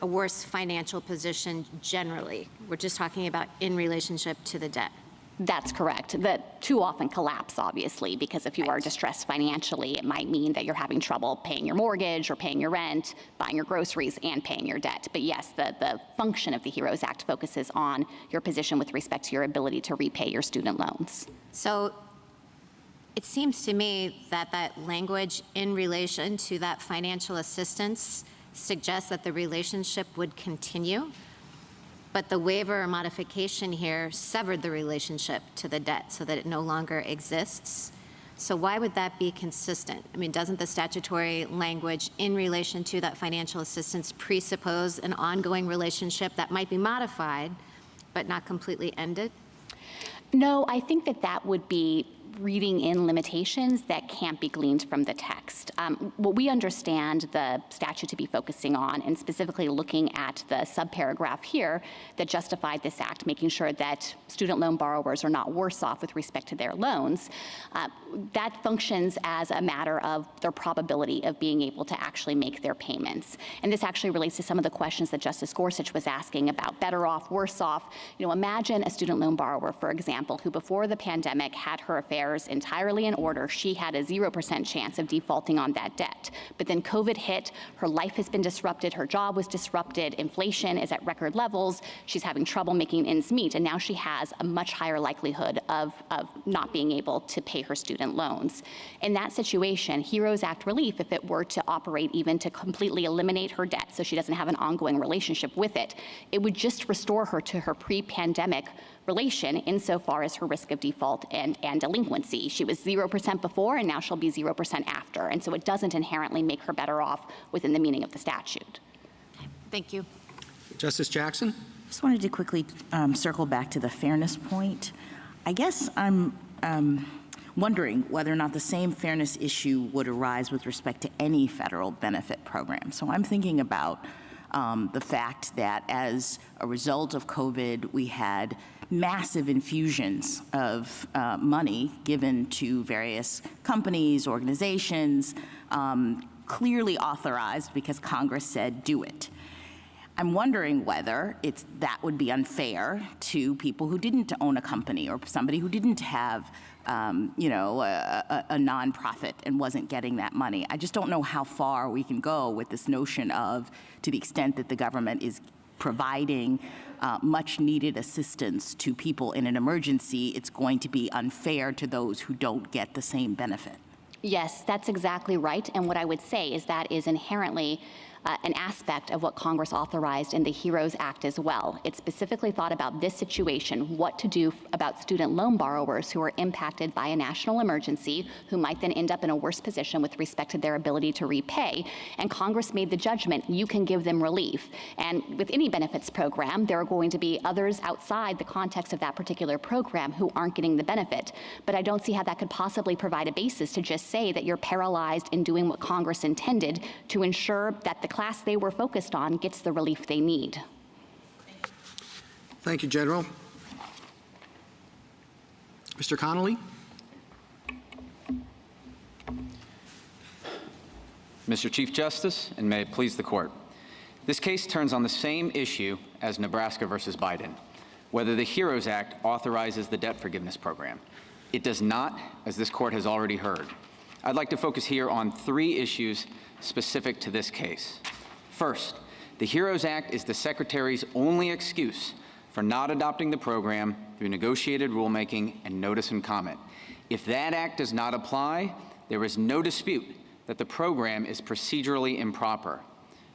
a worse financial position generally. We're just talking about in relationship to the debt. That's correct. The two often collapse, obviously, because if you are distressed financially, it might mean that you're having trouble paying your mortgage or paying your rent, buying your groceries, and paying your debt. But yes, the function of the HEROES Act focuses on your position with respect to your ability to repay your student loans. So it seems to me that that language in relation to that financial assistance suggests that the relationship would continue. But the waiver or modification here severed the relationship to the debt so that it no longer exists. So why would that be consistent? I mean, doesn't the statutory language in relation to that financial assistance presuppose an ongoing relationship that might be modified, but not completely ended? No, I think that that would be reading in limitations that can't be gleaned from the text. What we understand the statute to be focusing on, and specifically looking at the subparagraph here that justified this act, making sure that student loan borrowers are not worse off with respect to their loans, that functions as a matter of their probability of being able to actually make their payments. And this actually relates to some of the questions that Justice Gorsuch was asking about better off, worse off. You know, imagine a student loan borrower, for example, who before the pandemic had her affairs entirely in order. She had a 0% chance of defaulting on that debt. But then COVID hit, her life has been disrupted, her job was disrupted, inflation is at record levels, she's having trouble making ends meet, and now she has a much higher likelihood of not being able to pay her student loans. In that situation, HEROES Act relief, if it were to operate even to completely eliminate her debt so she doesn't have an ongoing relationship with it, it would just restore her to her pre-pandemic relation insofar as her risk of default and delinquency. She was 0% before, and now she'll be 0% after. And so it doesn't inherently make her better off within the meaning of the statute. Thank you. Justice Jackson? Just wanted to quickly circle back to the fairness point. I guess I'm wondering whether or not the same fairness issue would arise with respect to any federal benefit program. So I'm thinking about the fact that as a result of COVID, we had massive infusions of money given to various companies, organizations, clearly authorized because Congress said do it. I'm wondering whether that would be unfair to people who didn't own a company or somebody who didn't have a nonprofit and wasn't getting that money. I just don't know how far we can go with this notion of, to the extent that the government is providing much needed assistance to people in an emergency, it's going to be unfair to those who don't get the same benefit. Yes, that's exactly right. And what I would say is that is inherently an aspect of what Congress authorized in the HEROES Act as well. It specifically thought about this situation, what to do about student loan borrowers who are impacted by a national emergency, who might then end up in a worse position with respect to their ability to repay. And Congress made the judgment, you can give them relief. And with any benefits program, there are going to be others outside the context of that particular program who aren't getting the benefit. But I don't see how that could possibly provide a basis to just say that you're paralyzed in doing what Congress intended to ensure that the class they were focused on gets the relief they need. Thank you, General. Mr. Connolly? Mr. Chief Justice, and may it please the Court. This case turns on the same issue as Nebraska versus Biden, whether the HEROES Act authorizes the debt forgiveness program. It does not, as this Court has already heard. I'd like to focus here on 3 issues specific to this case. First, the HEROES Act is the Secretary's only excuse for not adopting the program through negotiated rulemaking and notice and comment. If that act does not apply, there is no dispute that the program is procedurally improper.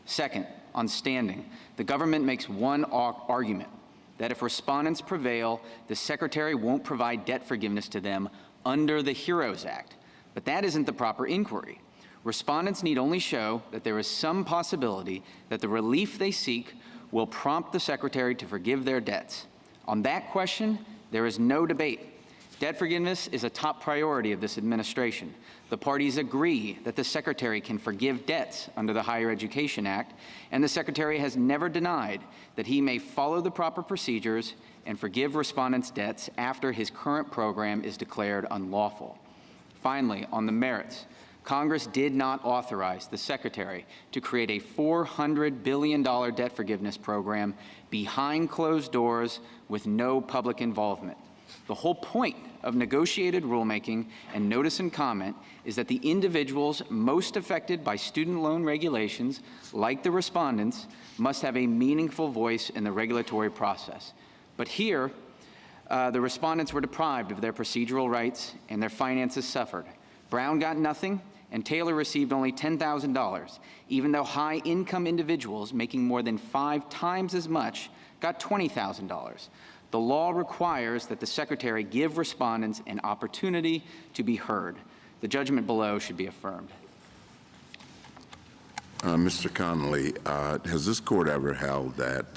Second, on standing, the government makes one argument, that if respondents prevail, the Secretary won't provide debt forgiveness to them under the HEROES Act. But that isn't the proper inquiry. Respondents need only show that there is some possibility that the relief they seek will prompt the Secretary to forgive their debts. On that question, there is no debate. Debt forgiveness is a top priority of this administration. The parties agree that the Secretary can forgive debts under the Higher Education Act, and the Secretary has never denied that he may follow the proper procedures and forgive respondents' debts after his current program is declared unlawful. Finally, on the merits, Congress did not authorize the Secretary to create a $400 billion debt forgiveness program behind closed doors with no public involvement. The whole point of negotiated rulemaking and notice and comment is that the individuals most affected by student loan regulations, like the respondents, must have a meaningful voice in the regulatory process. But here, the respondents were deprived of their procedural rights and their finances suffered. Brown got nothing, and Taylor received only $10,000, even though high-income individuals making more than 5 times as much got $20,000. The law requires that the Secretary give respondents an opportunity to be heard. The judgment below should be affirmed. Mr. Connolly, has this court ever held that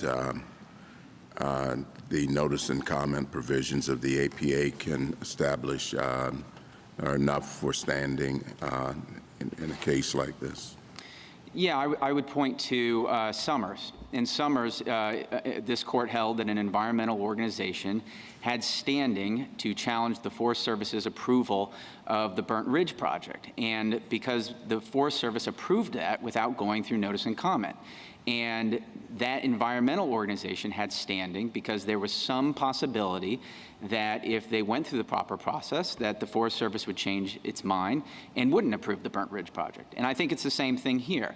the notice and comment provisions of the APA can establish are enough for standing in a case like this? Yeah, I would point to Summers. In Summers, this court held that an environmental organization had standing to challenge the Forest Service's approval of the Burnt Ridge project, and because the Forest Service approved that without going through notice and comment. And that environmental organization had standing because there was some possibility that if they went through the proper process, that the Forest Service would change its mind and wouldn't approve the Burnt Ridge project. And I think it's the same thing here.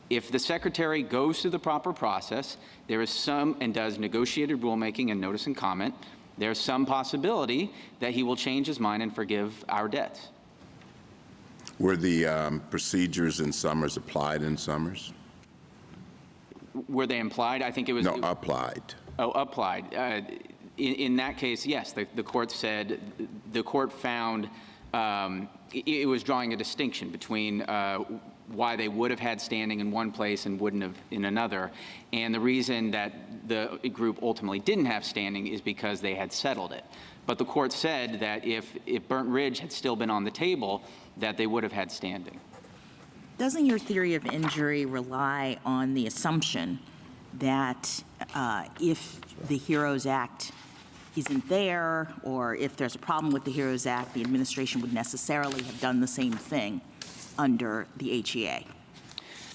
If the Secretary goes through the proper process, there is some, and does negotiated rulemaking and notice and comment, there's some possibility that he will change his mind and forgive our debts. Were the procedures in Summers applied in Summers? Were they implied? I think it was. No, applied. Oh, applied. In that case, yes, the court said, the court found it was drawing a distinction between why they would have had standing in one place and wouldn't have in another. And the reason that the group ultimately didn't have standing is because they had settled it. But the court said that if Burnt Ridge had still been on the table, that they would have had standing. Doesn't your theory of injury rely on the assumption that if the HEROES Act isn't there, or if there's a problem with the HEROES Act, the administration would necessarily have done the same thing under the HEA?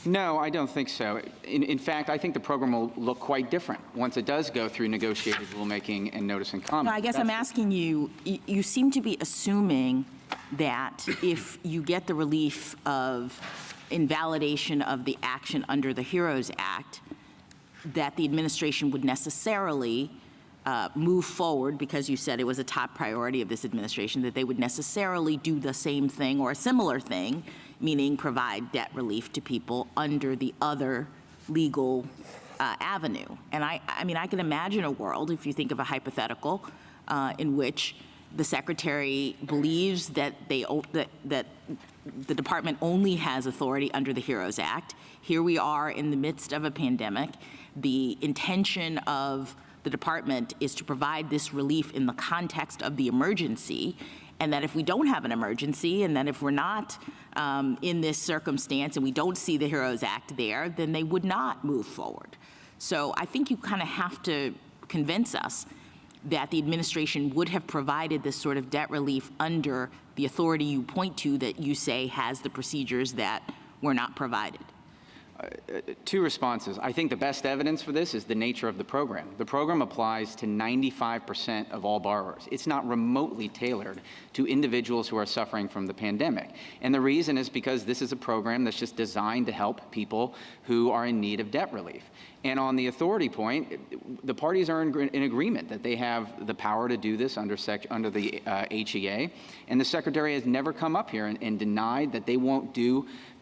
No, I don't think so. In fact, I think the program will look quite different once it does go through negotiated rulemaking and notice and comment. No, I guess I'm asking you, you seem to be assuming that if you get the relief of invalidation of the action under the HEROES Act, that the administration would necessarily move forward, because you said it was a top priority of this administration, that they would necessarily do the same thing or a similar thing, meaning provide debt relief to people under the other legal avenue. And I mean, I can imagine a world, if you think of a hypothetical, in which the secretary believes that that the department only has authority under the HEROES Act. Here we are in the midst of a pandemic. The intention of the department is to provide this relief in the context of the emergency, and that if we don't have an emergency, and then if we're not in this circumstance and we don't see the HEROES Act there, then they would not move forward. So I think you kind of have to convince us that the administration would have provided this sort of debt relief under the authority you point to that you say has the procedures that were not provided. Two responses. I think the best evidence for this is the nature of the program. The program applies to 95% of all borrowers. It's not remotely tailored to individuals who are suffering from the pandemic. And the reason is because this is a program that's just designed to help people who are in need of debt relief. And on the authority point, the parties are in agreement that they have the power to do this under the HEA. And the secretary has never come up here and denied that they won't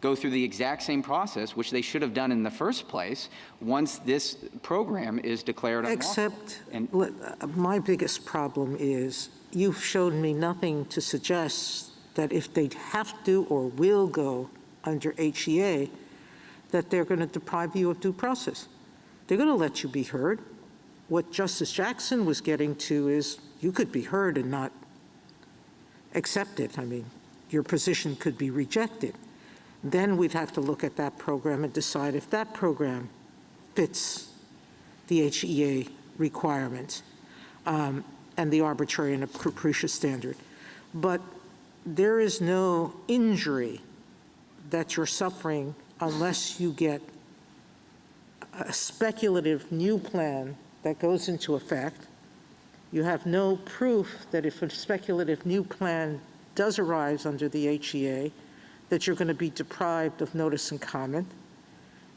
go through the exact same process, which they should have done in the first place, once this program is declared unlawful. Except my biggest problem is you've shown me nothing to suggest that if they have to or will go under HEA, that they're going to deprive you of due process. They're going to let you be heard. What Justice Jackson was getting to is you could be heard and not accepted. I mean, your position could be rejected. Then we'd have to look at that program and decide if that program fits the HEA requirements and the arbitrary and capricious standard. But there is no injury that you're suffering unless you get a speculative new plan that goes into effect. You have no proof that if a speculative new plan does arise under the HEA, that you're going to be deprived of notice and comment.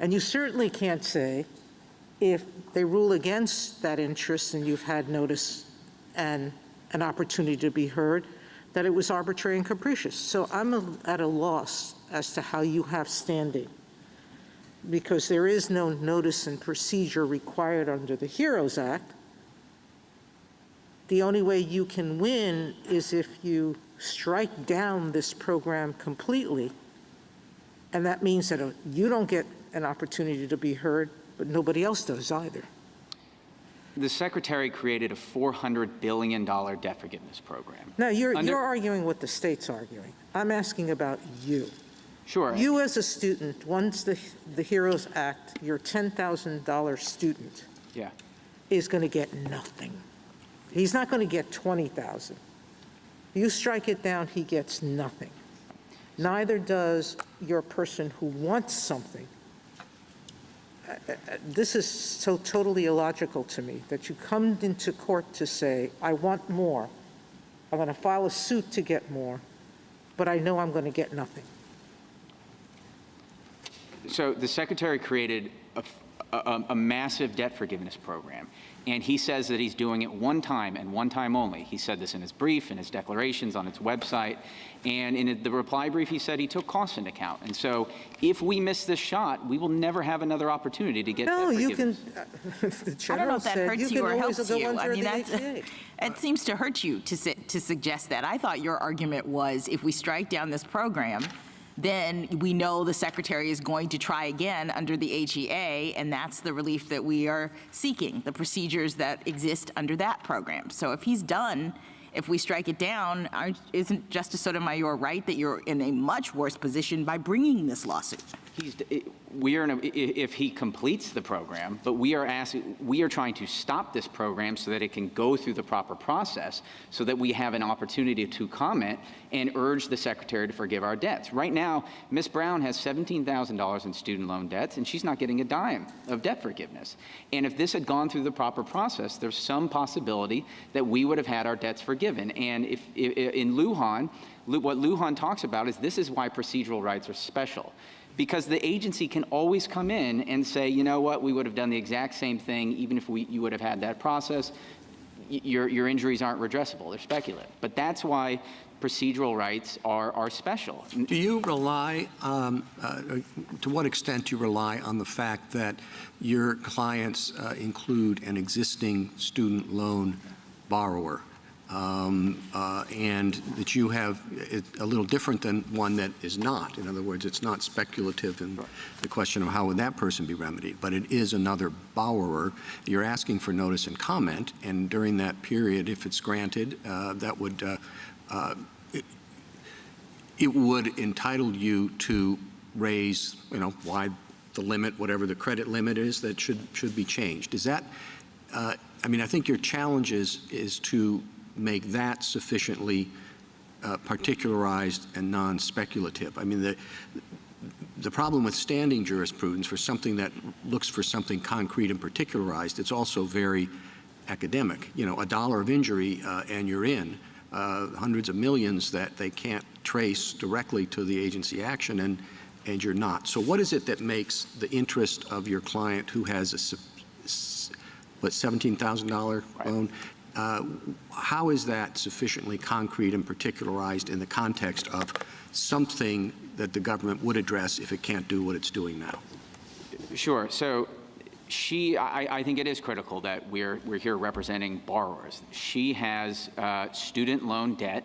And you certainly can't say, if they rule against that interest and you've had notice and an opportunity to be heard, that it was arbitrary and capricious. So I'm at a loss as to how you have standing, because there is no notice and procedure required under the HEROES Act. The only way you can win is if you strike down this program completely, and that means that you don't get an opportunity to be heard, but nobody else does either. The secretary created a $400 billion debt forgiveness program. Now, you're arguing what the state's arguing. I'm asking about you. Sure. You as a student, once the HEROES Act, your $10,000 student is going to get nothing. He's not going to get $20,000. You strike it down, he gets nothing. Neither does your person who wants something. This is so totally illogical to me, that you come into court to say, I want more. I'm going to file a suit to get more, but I know I'm going to get nothing. So the secretary created a massive debt forgiveness program. And he says that he's doing it one time and one time only. He said this in his brief, in his declarations, on its website. And in the reply brief, he said he took costs into account. And so if we miss this shot, we will never have another opportunity to get debt forgiveness. I don't know if that hurts you or helps you. I mean, it seems to hurt you to suggest that. I thought your argument was, if we strike down this program, then we know the secretary is going to try again under the HEA, and that's the relief that we are seeking, the procedures that exist under that program. So if he's done, if we strike it down, isn't Justice Sotomayor right that you're in a much worse position by bringing this lawsuit? If he completes the program, but we are trying to stop this program so that it can go through the proper process, so that we have an opportunity to comment and urge the secretary to forgive our debts. Right now, Ms. Brown has $17,000 in student loan debts, and she's not getting a dime of debt forgiveness. And if this had gone through the proper process, there's some possibility that we would have had our debts forgiven. And if in Lujan, what Lujan talks about is this is why procedural rights are special. Because the agency can always come in and say, you know what, we would have done the exact same thing even if you would have had that process. your injuries aren't redressable, they're speculative. But that's why procedural rights are special. Do you rely, to what extent do you rely on the fact that your clients include an existing student loan borrower, and that you have a little different than one that is not? In other words, it's not speculative in the question of how would that person be remedied, but it is another borrower. You're asking for notice and comment, and during that period, if it's granted, that would it would entitle you to raise, why the limit, whatever the credit limit is, that should be changed. Is that, I think your challenge is to make that sufficiently particularized and non-speculative. The problem with standing jurisprudence for something that looks for something concrete and particularized, it's also very academic. A dollar of injury and you're in. Hundreds of millions that they can't trace directly to the agency action, and you're not. So what is it that makes the interest of your client who has a $17,000 loan, how is that sufficiently concrete and particularized in the context of something that the government would address if it can't do what it's doing now? Sure. So I think it is critical that we're here representing borrowers. She has student loan debt,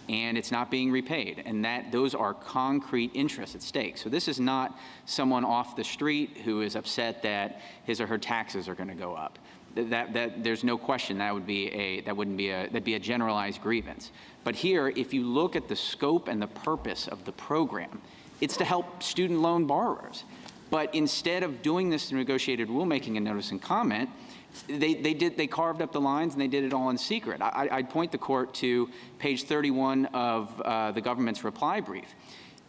and it's not being repaid, and those are concrete interests at stake. So this is not someone off the street who is upset that his or her taxes are going to go up. That there's no question that'd be a generalized grievance. But here, if you look at the scope and the purpose of the program, it's to help student loan borrowers. But instead of doing this through negotiated rulemaking and notice and comment, they carved up the lines and they did it all in secret. I'd point the court to page 31 of the government's reply brief.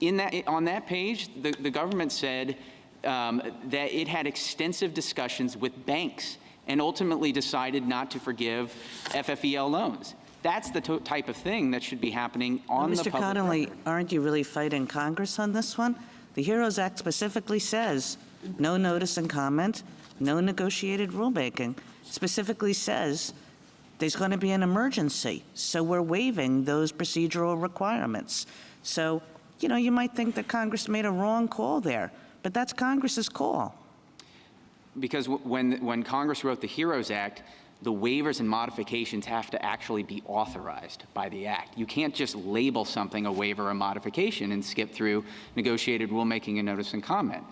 On that page, the government said that it had extensive discussions with banks and ultimately decided not to forgive FFEL loans. That's the type of thing that should be happening on the public record. Mr. Connolly, aren't you really fighting Congress on this one? The HEROES Act specifically says no notice and comment, no negotiated rulemaking. Specifically says there's going to be an emergency, so we're waiving those procedural requirements. So, you might think that Congress made a wrong call there, but that's Congress's call. Because when Congress wrote the HEROES Act, the waivers and modifications have to actually be authorized by the Act. You can't just label something a waiver or modification and skip through negotiated rulemaking and notice and comment.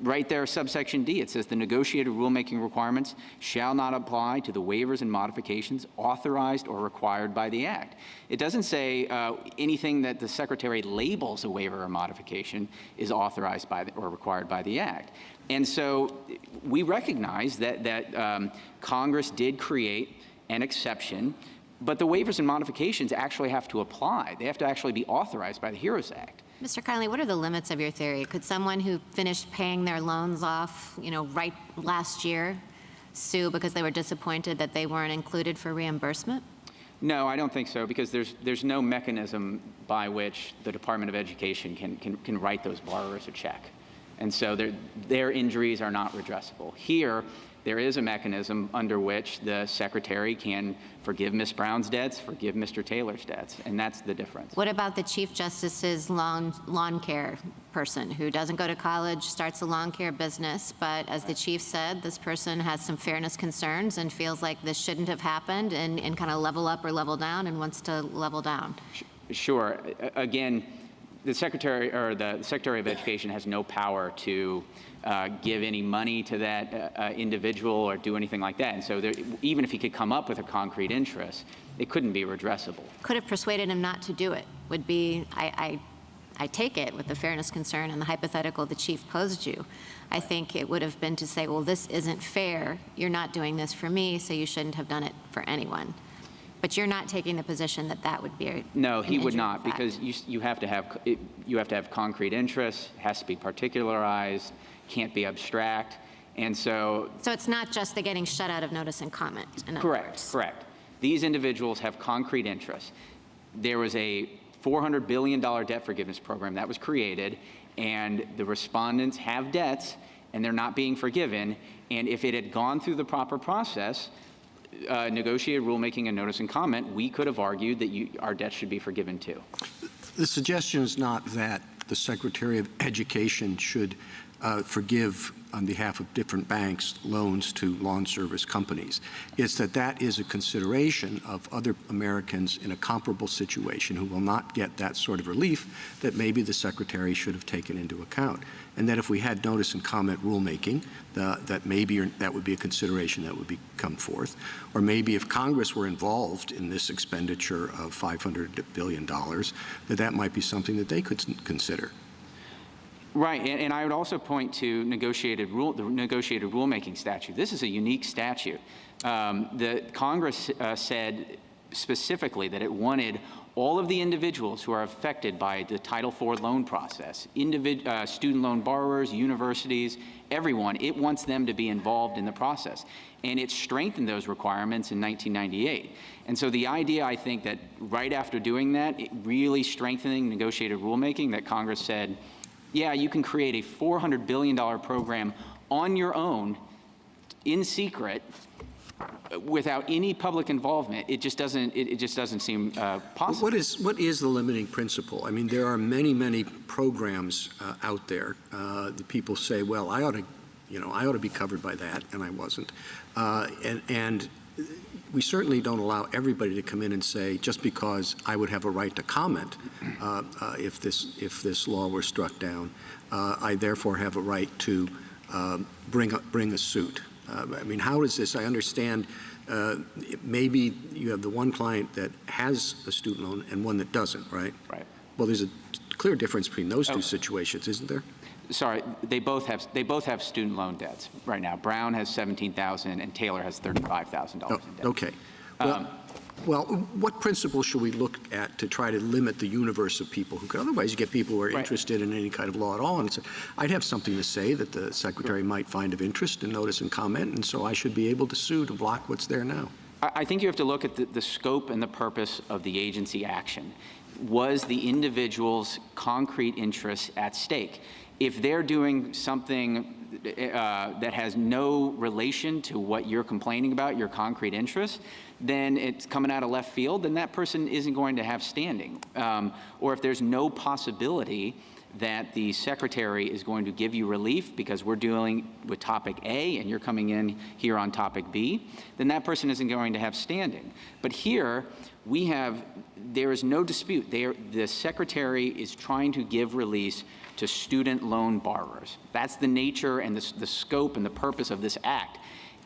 Right there, subsection D, it says the negotiated rulemaking requirements shall not apply to the waivers and modifications authorized or required by the Act. It doesn't say anything that the Secretary labels a waiver or modification is authorized by or required by the Act. And so we recognize that Congress did create an exception, but the waivers and modifications actually have to apply. They have to actually be authorized by the HEROES Act. Mr. Connolly, what are the limits of your theory? Could someone who finished paying their loans off, right last year, sue because they were disappointed that they weren't included for reimbursement? No, I don't think so, because there's no mechanism by which the Department of Education can write those borrowers a check. And so their injuries are not redressable. Here, there is a mechanism under which the Secretary can forgive Ms. Brown's debts, forgive Mr. Taylor's debts, and that's the difference. What about the Chief Justice's lawn care person who doesn't go to college, starts a lawn care business, but as the Chief said, this person has some fairness concerns and feels like this shouldn't have happened and kind of level up or level down and wants to level down? Sure. Again, the Secretary of Education has no power to give any money to that individual or do anything like that. And so even if he could come up with a concrete interest, it couldn't be redressable. Could have persuaded him not to do it would be, I take it with the fairness concern and the hypothetical the Chief posed you. I think it would have been to say, well, this isn't fair. You're not doing this for me, so you shouldn't have done it for anyone. But you're not taking the position that that would be No, he would not, because you have to have concrete interests, has to be particularized, can't be abstract, and so. So it's not just the getting shut out of notice and comment. Correct. These individuals have concrete interests. There was a $400 billion debt forgiveness program that was created, and the respondents have debts, and they're not being forgiven. And if it had gone through the proper process, negotiated rulemaking and notice and comment, we could have argued that our debt should be forgiven too. The suggestion is not that the Secretary of Education should forgive on behalf of different banks loans to lawn service companies. It's that that is a consideration of other Americans in a comparable situation who will not get that sort of relief that maybe the Secretary should have taken into account. And that if we had notice and comment rulemaking, that maybe that would be a consideration that would come forth. Or maybe if Congress were involved in this expenditure of $500 billion, that might be something that they could consider. Right, and I would also point to the negotiated rulemaking statute. This is a unique statute. The Congress said specifically that it wanted all of the individuals who are affected by the Title IV loan process, student loan borrowers, universities, everyone, it wants them to be involved in the process. And it strengthened those requirements in 1998. And so the idea, I think, that right after doing that, really strengthening negotiated rulemaking, that Congress said, yeah, you can create a $400 billion program on your own, in secret, without any public involvement. It just doesn't seem possible. What is the limiting principle? I mean, there are many programs out there. The people say, well, I ought to be covered by that, and I wasn't. And we certainly don't allow everybody to come in and say, just because I would have a right to comment if this law were struck down, I therefore have a right to bring a suit. I mean, how is this? I understand maybe you have the one client that has a student loan and one that doesn't, right? Right. Well, there's a clear difference between those two situations, isn't there? Sorry, they both have student loan debts right now. Brown has $17,000 and Taylor has $35,000 in debt. Okay. Well, what principle should we look at to try to limit the universe of people who could otherwise get people who are interested in any kind of law at all? And so I'd have something to say that the Secretary might find of interest in notice and comment, and so I should be able to sue to block what's there now. I think you have to look at the scope and the purpose of the agency action. Was the individual's concrete interests at stake? If they're doing something that has no relation to what you're complaining about, your concrete interests, then it's coming out of left field, then that person isn't going to have standing. Or if there's no possibility that the Secretary is going to give you relief because we're dealing with topic A and you're coming in here on topic B, then that person isn't going to have standing. But here, there is no dispute. The Secretary is trying to give release to student loan borrowers. That's the nature and the scope and the purpose of this act.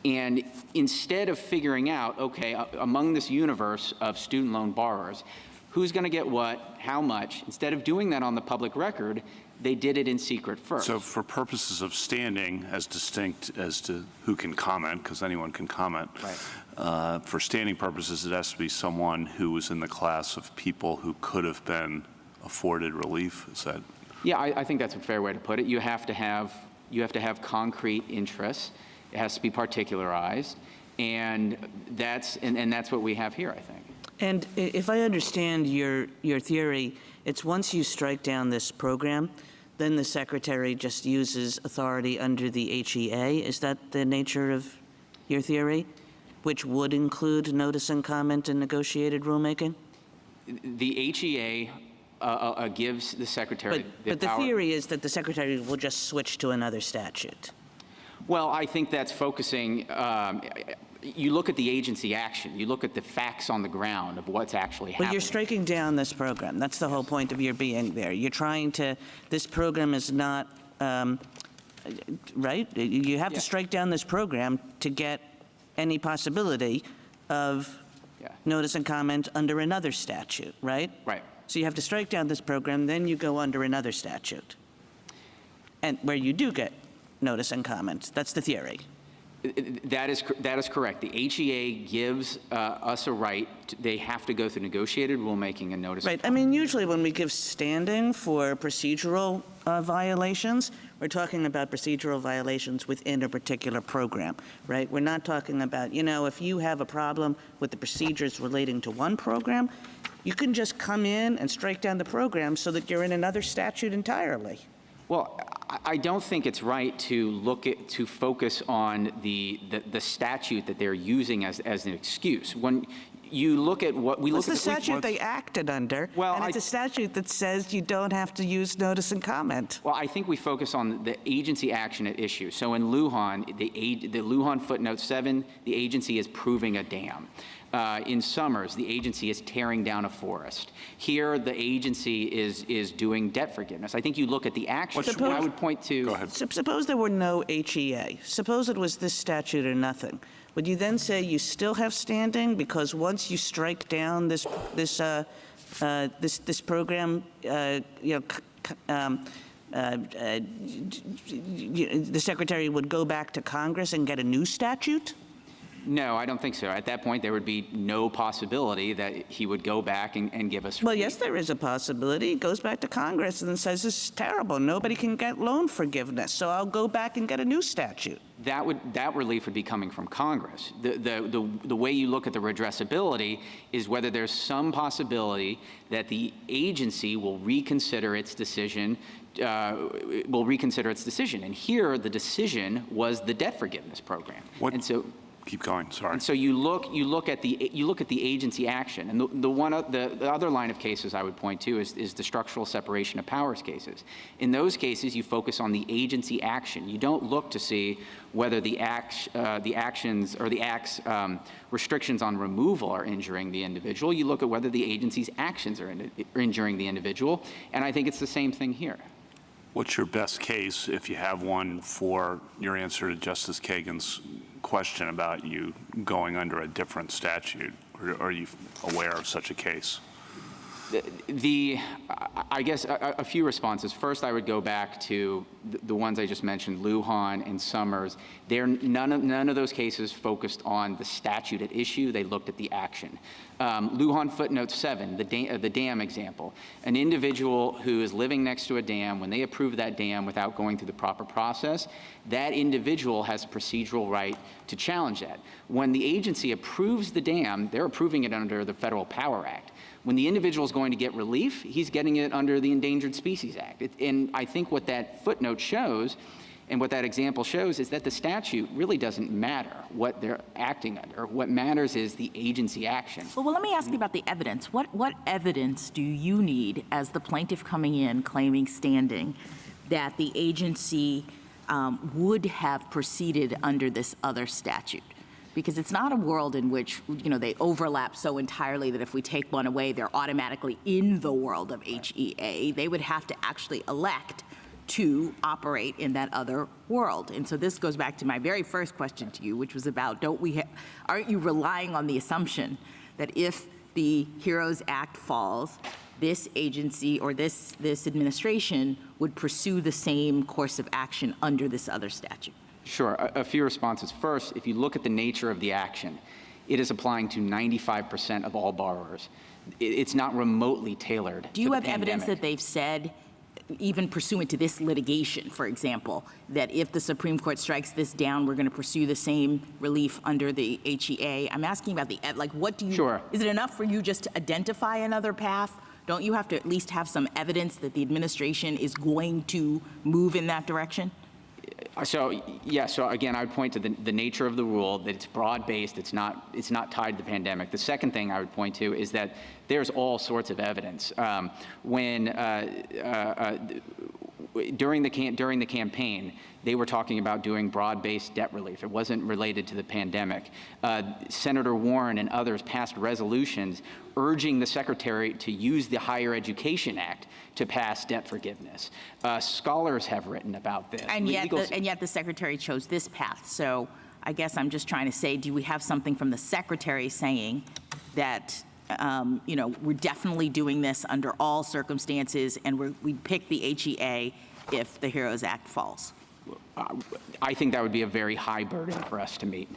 And instead of figuring out, okay, among this universe of student loan borrowers, who's going to get what, how much, instead of doing that on the public record, they did it in secret first. So for purposes of standing, as distinct as to who can comment, because anyone can comment, right. For standing purposes, it has to be someone who was in the class of people who could have been afforded relief. Is that? Yeah, I think that's a fair way to put it. You have to have concrete interests. It has to be particularized, and that's what we have here, I think. And if I understand your theory, it's once you strike down this program, then the Secretary just uses authority under the HEA. Is that the nature of your theory, which would include notice and comment and negotiated rulemaking? The HEA gives the Secretary but the theory is that the Secretary will just switch to another statute. Well, I think that's focusing. You look at the agency action. You look at the facts on the ground of what's actually happening. But you're striking down this program. That's the whole point of your being there. You're trying to. This program is not right. You have to strike down this program to get any possibility of notice and comment under another statute, right? Right. So you have to strike down this program, then you go under another statute, and where you do get notice and comment. That's the theory. That is correct. The HEA gives us a right. They have to go through negotiated rulemaking and notice. Right. I mean, usually when we give standing for procedural violations, we're talking about procedural violations within a particular program, right? We're not talking about, if you have a problem with the procedures relating to one program, you can just come in and strike down the program so that you're in another statute entirely. Well, I don't think it's right to focus on the statute that they're using as an excuse. When you look at what we look at the statute they acted under, and it's a statute that says you don't have to use notice and comment. Well, I think we focus on the agency action at issue. So in Lujan, the Lujan footnote 7, the agency is proving a dam. In Summers, the agency is tearing down a forest. Here, the agency is doing debt forgiveness. I think you look at the action. I would point to. Go ahead. Suppose there were no HEA. Suppose it was this statute or nothing. Would you then say you still have standing because once you strike down this program, the secretary would go back to Congress and get a new statute? No, I don't think so. At that point, there would be no possibility that he would go back and give us. Well, yes, there is a possibility. He goes back to Congress and says, this is terrible. Nobody can get loan forgiveness, so I'll go back and get a new statute. That relief would be coming from Congress. The way you look at the redressability is whether there's some possibility that the agency will reconsider its decision. And here, the decision was the debt forgiveness program. And so. Keep going, sorry. And so you look at the agency action, and the other line of cases I would point to is the structural separation of powers cases. In those cases, you focus on the agency action. You don't look to see whether the actions or the act's restrictions on removal are injuring the individual. You look at whether the agency's actions are injuring the individual, and I think it's the same thing here. What's your best case, if you have one, for your answer to Justice Kagan's question about you going under a different statute? Or are you aware of such a case? I guess a few responses. First, I would go back to the ones I just mentioned, Lujan and Summers. None of those cases focused on the statute at issue. They looked at the action. Lujan footnote 7, the dam example. An individual who is living next to a dam, when they approve that dam without going through the proper process, that individual has a procedural right to challenge that. When the agency approves the dam, they're approving it under the Federal Power Act. When the individual is going to get relief, he's getting it under the Endangered Species Act. And I think what that footnote shows and what that example shows is that the statute really doesn't matter what they're acting under. What matters is the agency action. Well, let me ask you about the evidence. What evidence do you need as the plaintiff coming in claiming standing that the agency would have proceeded under this other statute? Because it's not a world in which, they overlap so entirely that if we take one away, they're automatically in the world of HEA. They would have to actually elect to operate in that other world. And so this goes back to my very first question to you, which was about, aren't you relying on the assumption that if the HEROES Act falls, this agency or this administration would pursue the same course of action under this other statute? Sure. A few responses. First, if you look at the nature of the action, it is applying to 95% of all borrowers. It's not remotely tailored. Do you have evidence that they've said, even pursuant to this litigation, for example, that if the Supreme Court strikes this down, we're going to pursue the same relief under the HEA? I'm asking about what do you... Sure. Is it enough for you just to identify another path? Don't you have to at least have some evidence that the administration is going to move in that direction? So again, I would point to the nature of the rule, that it's broad-based, it's not tied to the pandemic. The second thing I would point to is that there's all sorts of evidence. During the campaign, they were talking about doing broad-based debt relief. It wasn't related to the pandemic. Senator Warren and others passed resolutions urging the Secretary to use the Higher Education Act to pass debt forgiveness. Scholars have written about this. And yet the Secretary chose this path. So I guess I'm just trying to say, do we have something from the Secretary saying that we're definitely doing this under all circumstances, and we pick the HEA if the HEROES Act falls? I think that would be a very high burden for us to meet.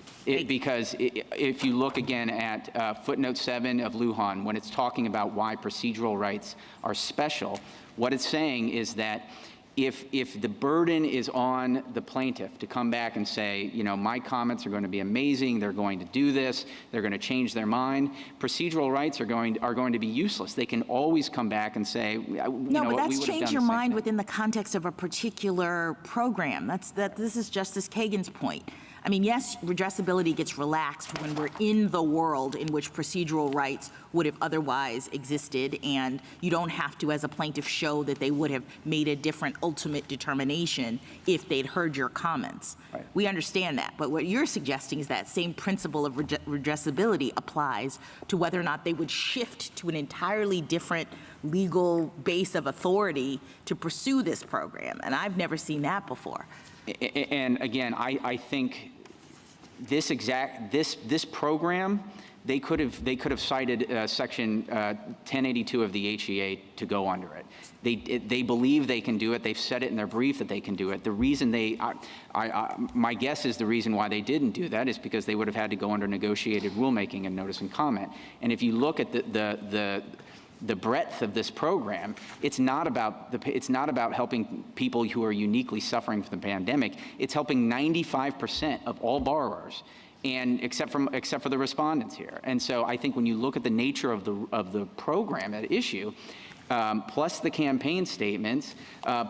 Because if you look again at footnote 7 of Lujan, when it's talking about why procedural rights are special, what it's saying is that if the burden is on the plaintiff to come back and say, you know, my comments are going to be amazing, they're going to do this, they're going to change their mind, procedural rights are going to be useless. They can always come back and say, No, but that's change your mind within the context of a particular program. This is Justice Kagan's point. I mean, yes, redressability gets relaxed when we're in the world in which procedural rights would have otherwise existed, and you don't have to, as a plaintiff, show that they would have made a different ultimate determination if they'd heard your comments. Right. We understand that, but what you're suggesting is that same principle of redressability applies to whether or not they would shift to an entirely different legal base of authority to pursue this program, and I've never seen that before. And again, I think this program, they could have cited Section 1082 of the HEA to go under it. They believe they can do it. They've said it in their brief that they can do it. The reason my guess is the reason why they didn't do that is because they would have had to go under negotiated rulemaking and notice and comment. And if you look at the breadth of this program, it's not about helping people who are uniquely suffering from the pandemic. It's helping 95% of all borrowers, and except for the respondents here. And so I think when you look at the nature of the program at issue, plus the campaign statements,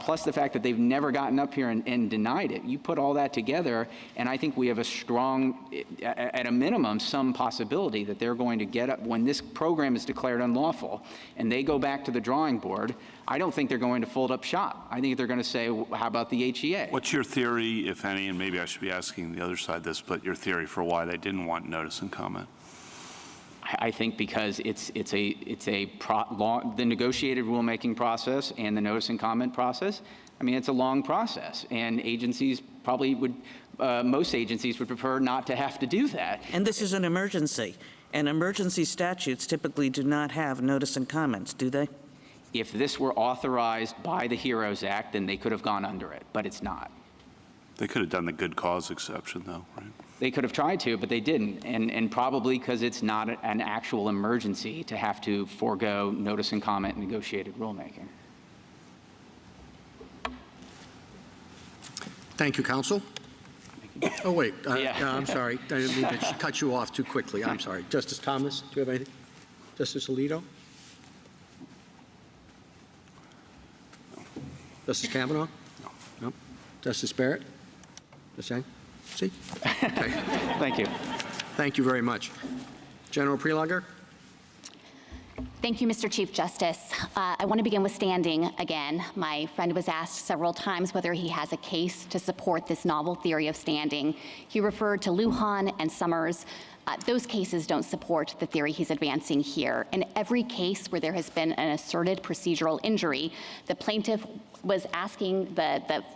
plus the fact that they've never gotten up here and denied it. You put all that together, and I think we have a strong, at a minimum, some possibility that they're going to get up when this program is declared unlawful and they go back to the drawing board. I don't think they're going to fold up shop. I think they're going to say, well, how about the HEA? What's your theory, if any, and maybe I should be asking the other side this, but your theory for why they didn't want notice and comment? I think because the negotiated rulemaking process and the notice and comment process, I mean, it's a long process, and agencies probably would, most agencies would prefer not to have to do that. And this is an emergency, and emergency statutes typically do not have notice and comments, do they? If this were authorized by the HEROES Act, then they could have gone under it, but it's not. They could have done the good cause exception, though, right? They could have tried to, but they didn't, and probably because it's not an actual emergency to have to forego notice and comment and negotiated rulemaking. Thank you, counsel. Oh, wait, Yeah. I'm sorry. I didn't mean to cut you off too quickly. I'm sorry. Justice Thomas, do you have anything? Justice Alito? Justice Kavanaugh? No. Justice Barrett? Justice Yang? See? Okay. Thank you. Thank you very much. General Prelogger? Thank you, Mr. Chief Justice. I want to begin with standing again. My friend was asked several times whether he has a case to support this novel theory of standing. He referred to Lujan and Summers. Those cases don't support the theory he's advancing here. In every case where there has been an asserted procedural injury, the plaintiff was asking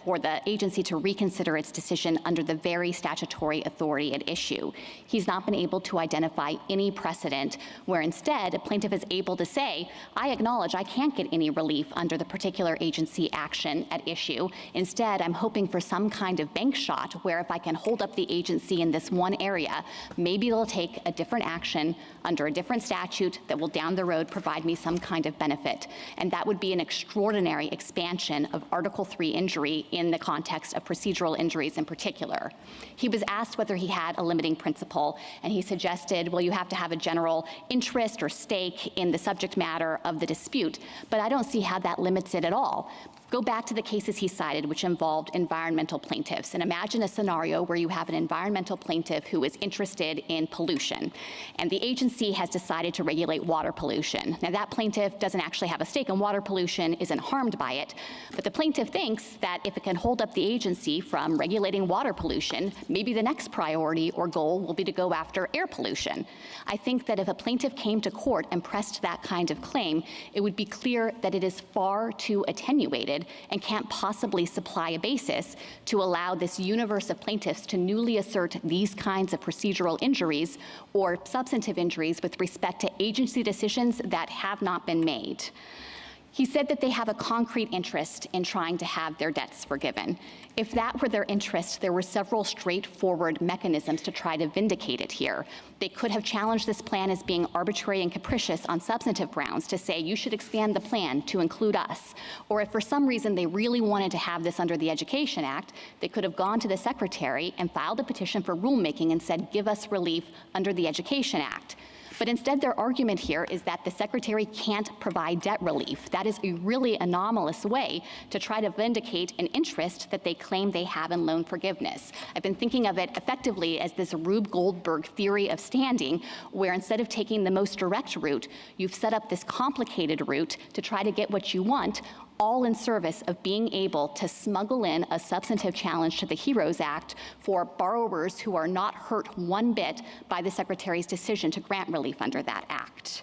for the agency to reconsider its decision under the very statutory authority at issue. He's not been able to identify any precedent where instead a plaintiff is able to say, I acknowledge I can't get any relief under the particular agency action at issue. Instead, I'm hoping for some kind of bank shot where if I can hold up the agency in this one area, maybe they'll take a different action under a different statute that will down the road provide me some kind of benefit. And that would be an extraordinary expansion of Article III injury in the context of procedural injuries in particular. He was asked whether he had a limiting principle, and he suggested, well, you have to have a general interest or stake in the subject matter of the dispute, but I don't see how that limits it at all. Go back to the cases he cited, which involved environmental plaintiffs, and imagine a scenario where you have an environmental plaintiff who is interested in pollution, and the agency has decided to regulate water pollution. Now, that plaintiff doesn't actually have a stake in water pollution, isn't harmed by it, but the plaintiff thinks that if it can hold up the agency from regulating water pollution, maybe the next priority or goal will be to go after air pollution. I think that if a plaintiff came to court and pressed that kind of claim, it would be clear that it is far too attenuated and can't possibly supply a basis to allow this universe of plaintiffs to newly assert these kinds of procedural injuries or substantive injuries with respect to agency decisions that have not been made. He said that they have a concrete interest in trying to have their debts forgiven. If that were their interest, there were several straightforward mechanisms to try to vindicate it here. They could have challenged this plan as being arbitrary and capricious on substantive grounds to say you should expand the plan to include us. Or if for some reason they really wanted to have this under the Education Act, they could have gone to the Secretary and filed a petition for rulemaking and said, give us relief under the Education Act. But instead, their argument here is that the Secretary can't provide debt relief. That is a really anomalous way to try to vindicate an interest that they claim they have in loan forgiveness. I've been thinking of it effectively as this Rube Goldberg theory of standing, where instead of taking the most direct route, you've set up this complicated route to try to get what you want, all in service of being able to smuggle in a substantive challenge to the HEROES Act for borrowers who are not hurt one bit by the Secretary's decision to grant relief under that act.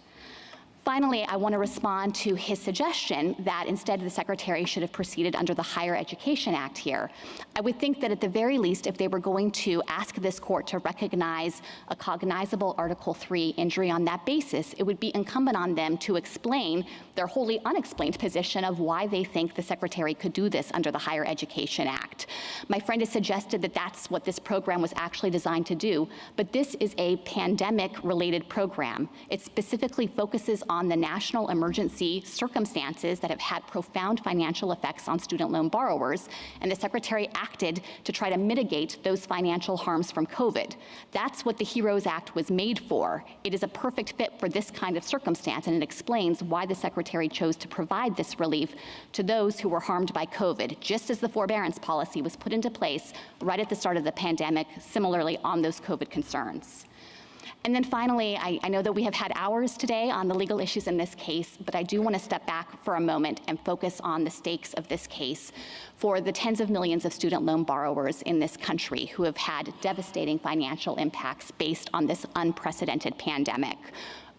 Finally, I want to respond to his suggestion that instead the Secretary should have proceeded under the Higher Education Act here. I would think that at the very least, if they were going to ask this court to recognize a cognizable Article 3 injury on that basis, it would be incumbent on them to explain their wholly unexplained position of why they think the Secretary could do this under the Higher Education Act. My friend has suggested that that's what this program was actually designed to do, but this is a pandemic-related program. It specifically focuses on the national emergency circumstances that have had profound financial effects on student loan borrowers, and the Secretary acted to try to mitigate those financial harms from COVID. That's what the HEROES Act was made for. It is a perfect fit for this kind of circumstance, and it explains why the Secretary chose to provide this relief to those who were harmed by COVID, just as the forbearance policy was put into place right at the start of the pandemic, similarly on those COVID concerns. And then finally, I know that we have had hours today on the legal issues in this case, but I do want to step back for a moment and focus on the stakes of this case for the tens of millions of student loan borrowers in this country who have had devastating financial impacts based on this unprecedented pandemic.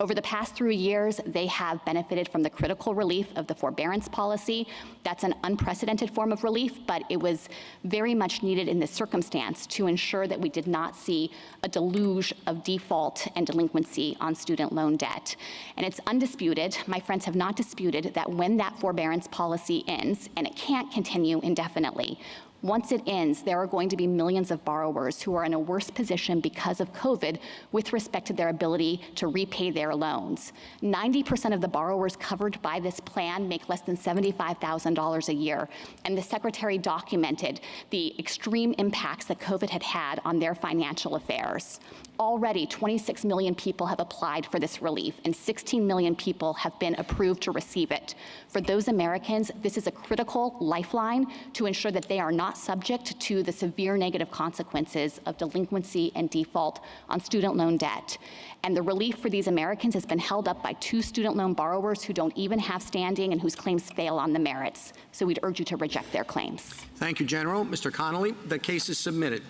Over the past 3 years, they have benefited from the critical relief of the forbearance policy. That's an unprecedented form of relief, but it was very much needed in this circumstance to ensure that we did not see a deluge of default and delinquency on student loan debt. And it's undisputed, my friends have not disputed, that when that forbearance policy ends, and it can't continue indefinitely, once it ends, there are going to be millions of borrowers who are in a worse position because of COVID with respect to their ability to repay their loans. 90% of the borrowers covered by this plan make less than $75,000 a year, and the Secretary documented the extreme impacts that COVID had had on their financial affairs. Already, 26 million people have applied for this relief, and 16 million people have been approved to receive it. For those Americans, this is a critical lifeline to ensure that they are not subject to the severe negative consequences of delinquency and default on student loan debt. And the relief for these Americans has been held up by 2 student loan borrowers who don't even have standing and whose claims fail on the merits. So we'd urge you to reject their claims. Thank you, General. Mr. Connolly, the case is submitted.